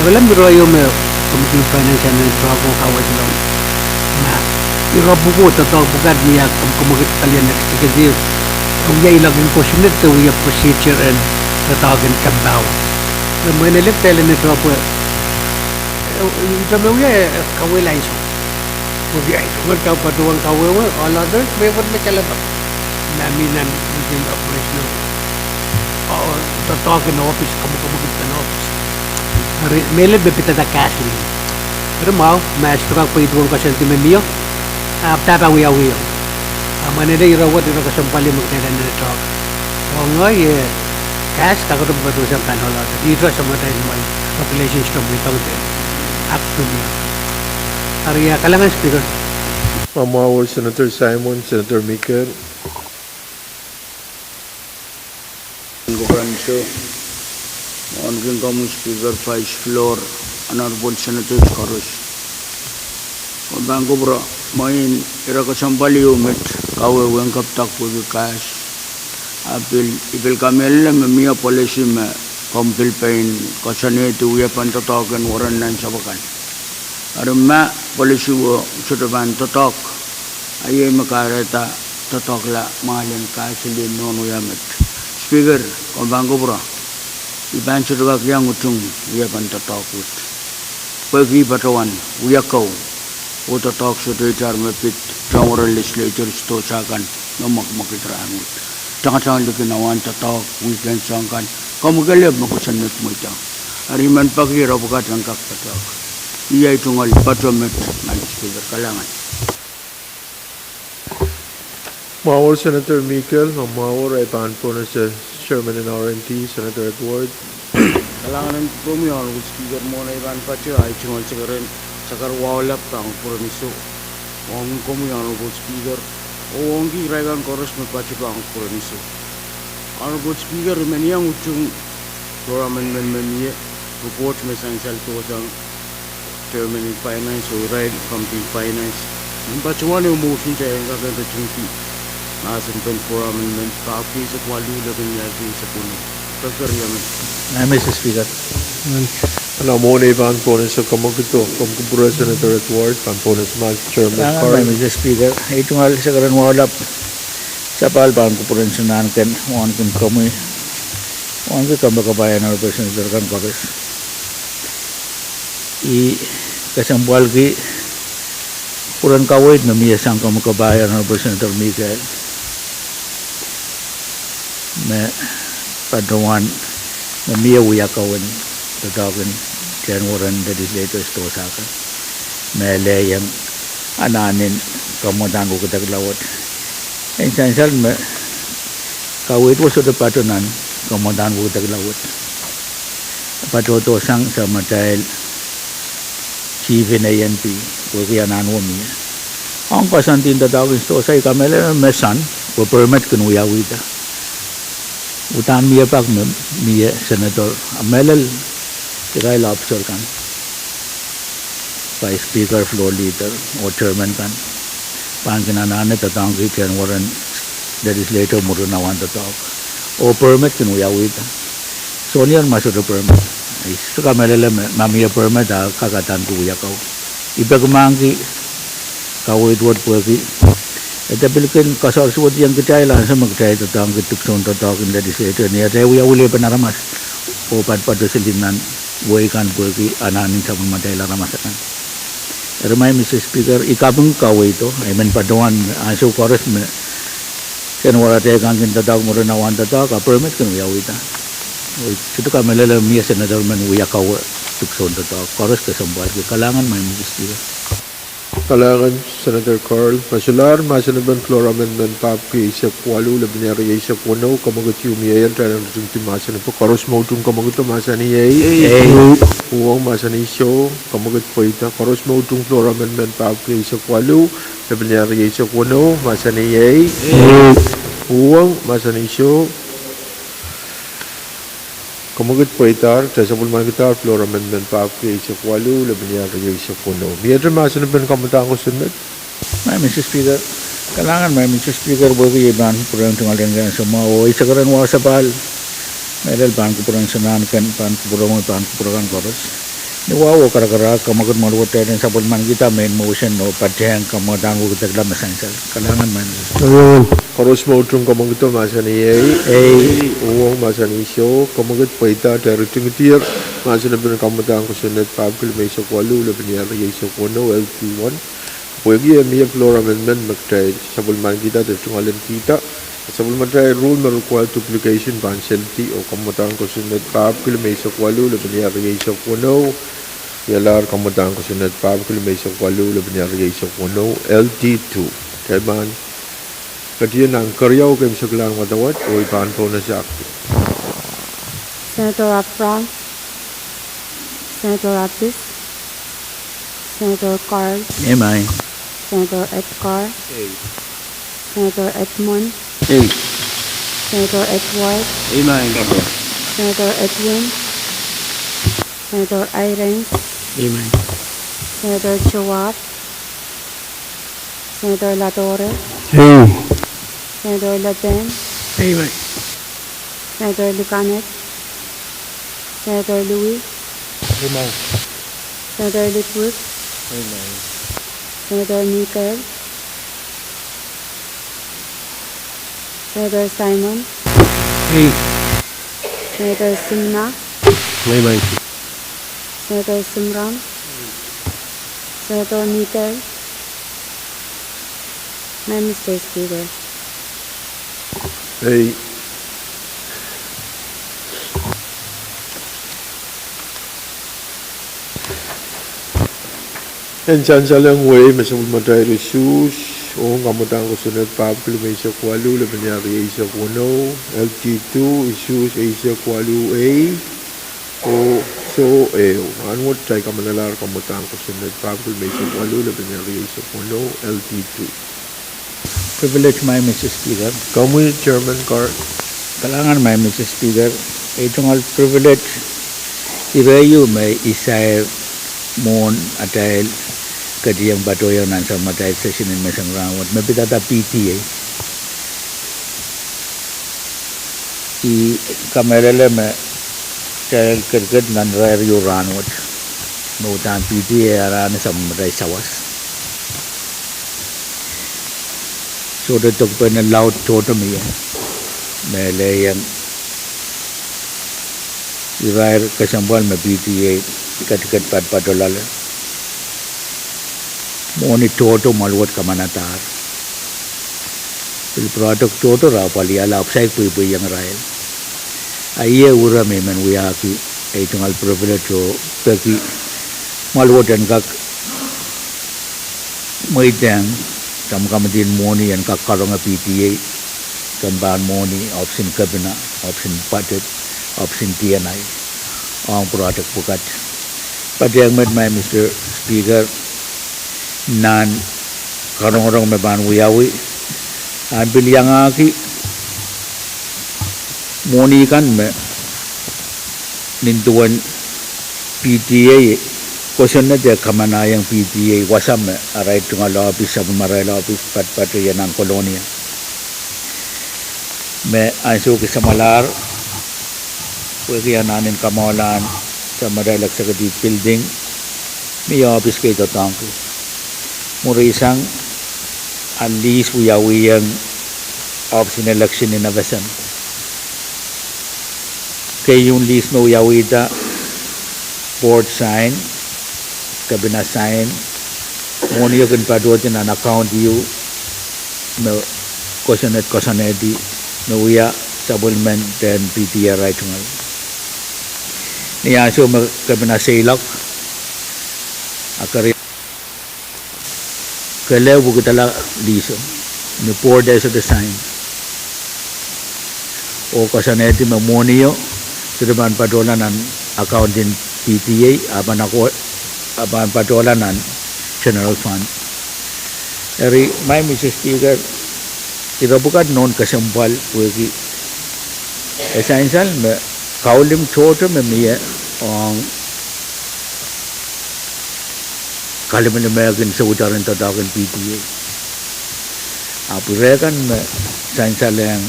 Alam mo rin yung Committee Financial and Trago kawas lang na irabu ko, tatawag bugad niya kung kumagit kalian na executive. Ang yay laging kusunod to yung procedure and tatawagan kabaw. Na mga nalit tayo na ito po, ito mo yung kawilay so. Magyay, magkapatuwang kawawa, all others, may what may kalabak. Naminan within the operational or tatawagan na office, kumagit na office. Melod bepita da kasli. Pero mau, maestro kang paituang ka sentiment niyo. Tatawiyawiyo. Manila irawat ito kasampali magkailan na ito. O nga, cash, kakatong bato siyang kanola. Dito sa mga tayo naman, population stop nitong din. Action niya. Ariya, kalangan Speaker. Mamawa, Senator Simon, Senator Mikel. Goranso, Honorable Common Speaker, Vice Floor, Honorable Senator Karus. Bangko bro, main ira kasampali umit kawe wengkap tak pugi cash. Apil kamel memia polisi me kompil pain kasane tu ya pantatokan waran nan sabakan. Arma polisi wo sudaban totok aye makareta totokla malen cash le nono yamet. Speaker, bangko bro. Iban sudagak yang utung ya pantatokut. Pergi batawan uyakau. Uta talk sa Twitter mapit Tower Legislature sto sakan namak makitraangut. Tangan lukinawan ta talk weekend sangkan. Kamugalab makusanot mo ita. Ariman paghira bukat ang kakpatak. Iya itungal patromet na Speaker kalangan. Mawar Senator Mikel, Mawar ay panpo na sa Chairman ng RNT, Senator Edward. Kalangan ng Pwuhng Speaker mo na iban pa siya ay tungal sa karen. Sakar wawalap tang puraniso wong Honorable Speaker o wongi regan koros me pachi bang puraniso Honorable Speaker meniyang utung programan men report me sansal to sang Chairman in Finance o right Committee Finance pachi wani motion cha yang kagan ta chungti nasan pen programan men kafi sa walu lagan ya sa puno kakar yamen Mr. Speaker. Ano mo na iban po na sa kamagito, Pamgubura, Senator Edward, panpo na sa Chairman Pahrek. Mr. Speaker, ito nga sa karan walap sa palbang kupuran sa nanken, wan kami kamakabayan na representative kan Kares. Kasambual ki puran kawit na miyasang kamakabayan na representative Miguel. Me padawan na miya uyakawan tatawagan diyan waran legislator sto sakan mele yang ananin kamudan ko kataglawat essential me kawit was the patunan kamudan ko kataglawat patoto sang sa matail chief in ANP ko kaya nanwami ang pasantin tatawagin sto sa kamele mesan ko permit kunuya wita utan miya pak miya senator amelal kaya lobster kan Vice Speaker floor leader o chairman kan pangkinanane tatang ki chen waran legislator muru nawan tatak o permit kinuya wita so niyan masuk permit ay suka melele mamiya permit kakatan kuya kau ibagmangi kawit word pergi ita bilkin kasar suwat yang kecai lah sa magchay tatang kitukson tatakin legislator niya tayo uli panaramas o padpado silinan buhay kan pergi ananin sa mamatay lang ramasakan. Ramai Mr. Speaker, ikabang kaway ito, ay man padawan aso koros me kanwara tayo kang kintatawag mo rin nawan tatawag permit kanu yawita. Ito ka malala miya senador man uya kawa tukson tatawag koros kasambal kalangan may Mr. Speaker. Kalangan Senator Carl Masular, Masanaban Floor Amendment Papi sa Pwuhng Labinari sa Pwuhng kamagut yumiyayan tayo ng timasan po Koros Mautung kamagut masani Pwuhng masani show kamagut po ita Koros Mautung Floor Amendment Papi sa Pwuhng Labinari sa Pwuhng masani Pwuhng masani show kamagut po itar sa bulman gitar Floor Amendment Papi sa Pwuhng Labinari sa Pwuhng Miyadra masanaban kamutaan ko sunod May Mr. Speaker, kailangan may Mr. Speaker bagi iban kurang tunggal dengan semua o isagaran wasapal. Meral pan kurang senan kan pan kurang koros. Ni wawo kara-kara kamagut maluwat tayo sa bulman kita main motion no Pwuhng kamutaan ko kita masensal. Kailangan man. Koros Mautung kamagut masani Pwuhng masani show kamagut paita tayo tingitier masanaban kamutaan ko sunod Pwuhng sa Pwuhng Labinari sa Pwuhng LP1 Pwede may floor amendment magtay sa bulman kita at tungalan kita sa bulman tayo rule na required duplication banselti o kamutaan ko sunod Pwuhng sa Pwuhng Labinari sa Pwuhng yalar kamutaan ko sunod Pwuhng sa Pwuhng Labinari sa Pwuhng LT2 kaya man kadiyan ang karyaw kayo sa galang matawad o ipahan po na siya Senator Afram, Senator Apis, Senator Carl, Amen. Senator Edgar, Senator Edmund, Senator Edward, Senator Edwin, Senator Irene, Senator Chawat, Senator Latore, Senator Laben, Senator Lucanet, Senator Louis, Senator Litwood, Senator Michael, Senator Simon, Senator Simna, Senator Simran, Senator Michael, my Mr. Speaker. Yan salang way masabul matay resus o kamutaan ko sunod Pwuhng sa Pwuhng Labinari sa Pwuhng LT2 issues sa Pwuhng A o so ano tayo kamanalar kamutaan ko sunod Pwuhng sa Pwuhng Labinari sa Pwuhng LT2 Privilege may Mr. Speaker. Kamu Chairman Carl Kailangan may Mr. Speaker. Itong privilege irayu may isay mon atay kadiyang batoyo nan sa matay session in mesang rawat mabitata PTA I kamerele me tel kerket nan rayo ranwat no tan PTA aran sa matay sawas so the tok pen loud totem ya mele yang irair kasambal me PTA kat patolala Moni toto maluat kamanatar. Pil produk toto raw pali ala upside pui yang rail. Aiye ura memen wiaki ay tungal privilege o peki maluat dan kak maitang tam kamadin moni yang kak karong PTA kan ban moni option kabina option budget option TNI ang produk bukat. Pada yang may Mr. Speaker nan karong-karong may ban wiyawi ambil yang aki moni kan me nintuan PTA question na dia kamana yang PTA wasam me aray tunga lapis sa maray lapis pat yan ang kolonia me anso ki sa malar pwede yan nanin kamawalan sa maray sa kadi building may office kay tatangko Muri isang at least uyawiyang option election in Navasan. Kaya yung list na uyawita board sign, kabina sign, muna yung kanpaduatin na account you na kosanedi na uya supplement then PTR right ngayon. Niya so kabina silak akari kele bukitala liso ni 4 days of the sign o kasaneti mamonio sirban padolanan account din PTA aban padolanan general fund eri mai Mr. Speaker ira bukat non kasampal wegi essential me kaulim choto me mie on kalimin meyakin sa utaran tatakin PTA apurekan me essential yang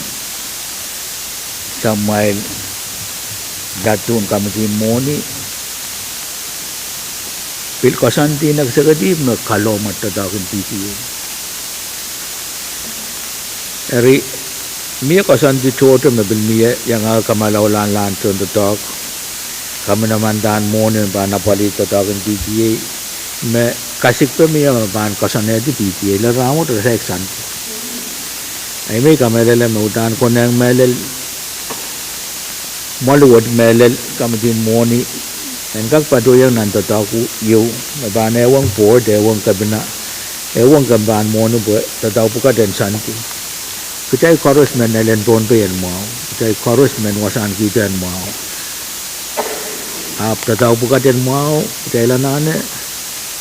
samail datun kami moni pil kasanti nagsagadi me kalomat tatakin PTA eri mie kasanti choto me bil mie yang kamalaulan lan tatak kami namandan moni ba napali tatakin PTA me kasik pe mie ban kasaneti PTA le ramot reseksan ai me kamelele me utan koneng melel maluwad melel kami moni engkak padoyang nan tataku yu ban ewang board ewang kabina ewang kamban moni bo tataw puka den santi kita koros men elen Pohnpei en mau kita koros men wasan kita en mau ap tataw puka den mau kita elanane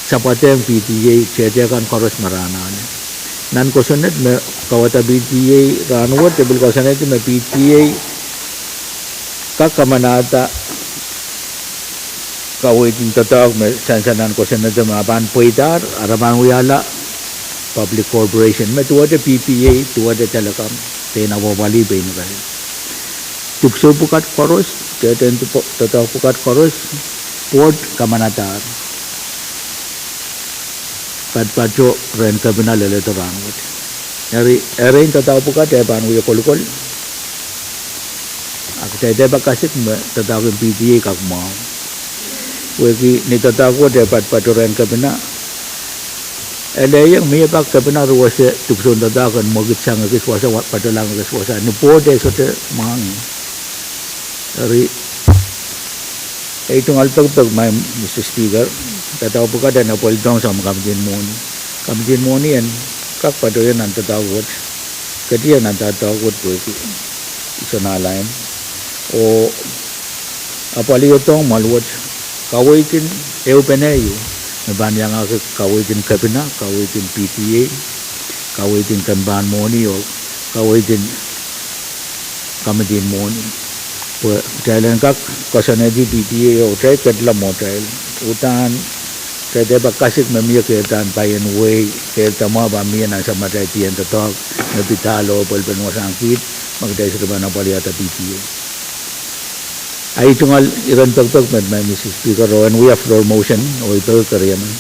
sapatem PTA cece kan koros maranane nan kosonet me kawata PTA ranwat tebel kosonet me PTA kakamanata kawitin tataw me sansanan kosonet me aban poidar araban uyala public corporation me tuwade PPA tuwade telecom tena wawali bain rahe tupso pukat koros teten tataw pukat koros port kamanatar padpacho ren kabina lele torang eri tataw pukat eban uya kolkol aku tede bakasik me tataw PPA kak mau weki ni tataw ko de padpacho ren kabina ele yang mie bak kabina ruwase tupso tataw kan mogit sanga ke swasa wat padalang ke swasa ni pode sote mangi eri itu ngalpag mai Mr. Speaker tataw pukat dan apol dong sama kamjin moni en kak padoyan nan tatawot kadiya nan tatawot po isana lain o apali yotong malwat kawitin eupeneyu banyang ak kawitin kabina kawitin PTA kawitin kamban moni o kawitin kamjin moni po jalan kak kasanadi PTA o try kadla motel utan kaya bakasik memia ketan payen way kaya tama ba mia na sa matay tiyan tatok na pitalo polpen wasangkit magday sa kabana paliata PTA ay tungal iran pagpag med may Mr. Speaker and we have floor motion o ito karyaman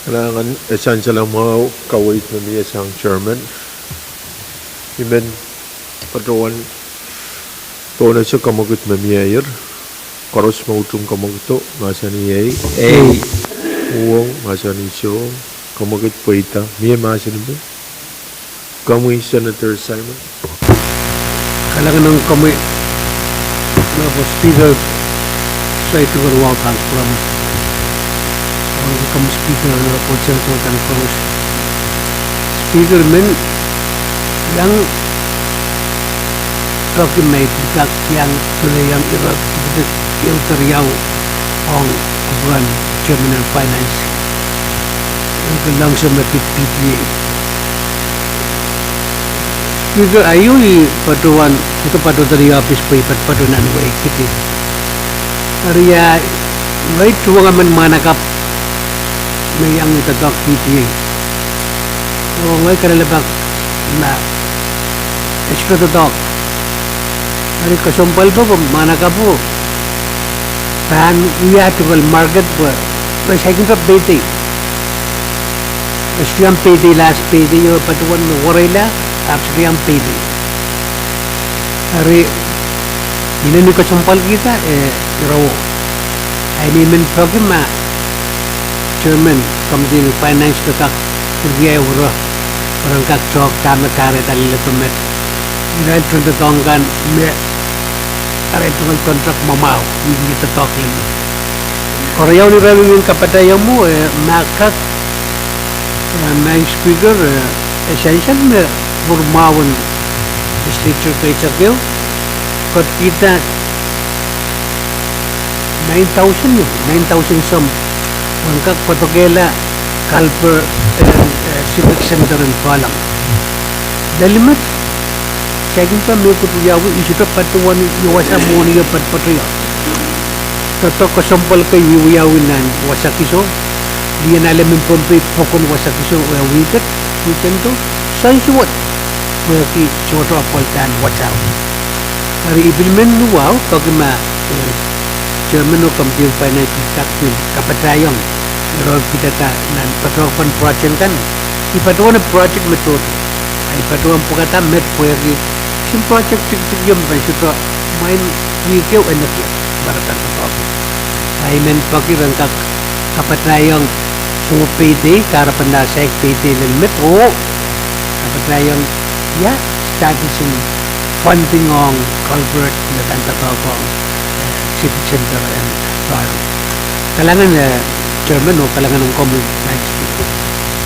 kailangan essential ang mga kawait na miya sang chairman imen patuan to na siya kamagut na miya koros mautung kamagto masani yay Pwuhng masani siyo kamagut paita miya masani ba kamu Senator Simon kailangan ng kami na po speaker sa ito garuang from ang kami speaker na po Senator Kadkadaur speaker men yang document kak yang tulayang irat yung teriyaw ang kuburan Chairman of Finance yung kalang sa PTA Speaker ayui patuan itu patu dari habis paipat patu nanway kiti Arya may tuwang man manakap may ang itatok PTA o ngay kalalabak na extra tatok Ari kasumpal po manakap po pan iyatukal market po may second up PT Siyang PD last PD yung patuan mo warila actually ang PD Ari ini kasumpal kita iraw ay nimin program Chairman Committee of Finance kakak kerja euro orang kak cok kami karet alila tumet ini contoh tongkan me are tungal kontrak mamau hindi kita talk lima Koreaw ni Rawi yung kapatayan mo, makat, main speaker, essential na burmawan legislature kay Sakyo. Kat kita 9,000 yun, 9,000 some. Mangkak patogela, Kalper, Civic Center in Pwuhng. Dalimat, second pa may kutuyawi, isuta patuwan iwasa mo niya patpatuya. Tato kasampal kay wiwiyawin nan wasakiso, diyan alam yung Pohnpei pokon wasakiso, wikat, wikan to, saan siwat? Maki choto apaltan watsaw. Hari ibilmen luwaw, kagima, Chairman of Committee on Finance Takpin kapatayang meron kita ta nan patuan project kan ipatuan project metodo ay patuan po kata met puwagi sim project tigyam pa sito main wikyo enak ya baratan to ay men pakirang kak kapatayang so PT karapan na sa PT ng metro kapatayang ya status funding on culvert na tantatawang Civic Center and Pahrek. Kailangan chairman o kailangan ng common speaker.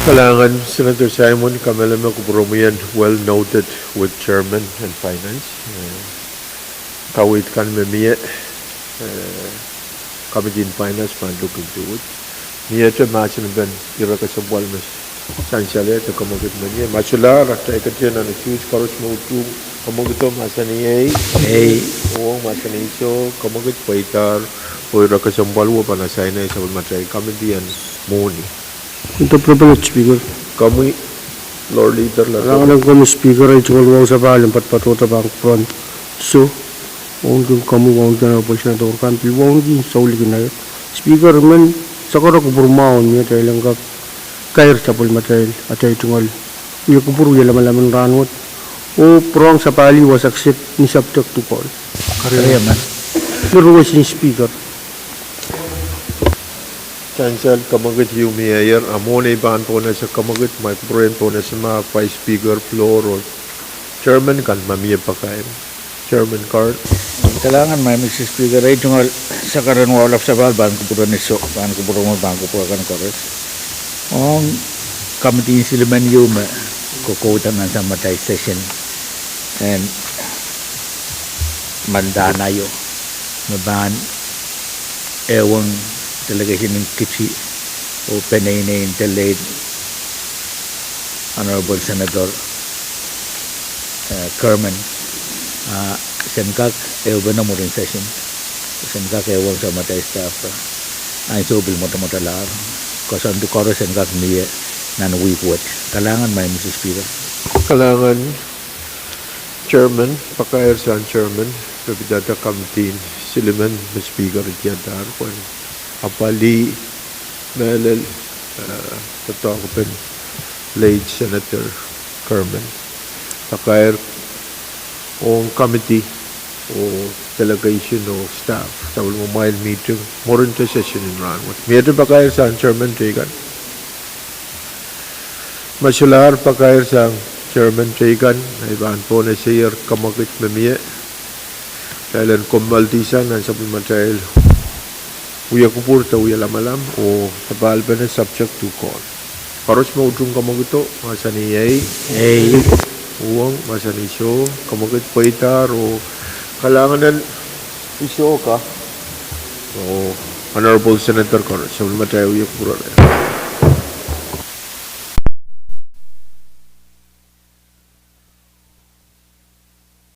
Kailangan Senator Simon Kamelama Kupuromian, well noted with chairman and finance. Kawit kan memiye committee in finance man look into it. Niya ito machin ben ira ka sabwal mas sansale to kamagit maniya machula rakta ikatya na choose karos mo tu kamagito masaniye o masaniso kamagit paitar o ira ka sabwal wo panasay na sa matay committee and moni. Ito privilege speaker. Kami Lord Leader la. Kailangan kami speaker ay tungkol sa balang patpatuta bang front. So, kung kami wong na po siya to kan Pwuhng sauli kinay. Speaker man sa karo ko burmaon niya tayo lang kap kair sa pul material at ay tungkol. Iya ko puro yala malaman ranot. O prong sa pali was accept ni subject to call. Kaya man. Pero was ni speaker. Chancel kamagit yung mayor amone ban po na sa kamagit may program po na sa mga vice speaker floor or chairman kan mamiya pa kayo chairman card. Kailangan may Mr. Speaker ay tungkol sa karan wala sa ban ko niso ban ko kan kores. Ang committee sila man yung kukutan sa matay session and mandana yo maban ewang delegation ng Kichi o Penay the late Honorable Senator Kerman senkak ewan na mo rin session senkak ewan sa matay staff ay so bil mata lar kasan du koro senkak niya nanuwi puwet kailangan may Mr. Speaker Kailangan chairman pakair sa chairman kabidata committee siliman na speaker diyadar kung apali melel tatakupan late Senator Kerman pakair on committee o delegation o staff tawal mo mile meeting more into session in Ranwood meron pakair sa chairman Tegan masular pakair sa chairman Tegan ay baan po na siya kamakit mamiya dahil kumbaltisan ang sabi material uya kupur ta uya lamalam o tapal pa na subject to call. Paros mo udrong kamagito, masani Pwuhng, masani iso, kamagit paitar o kailangan iso ka. O Honorable Senator Cor, sa matay uya kupur.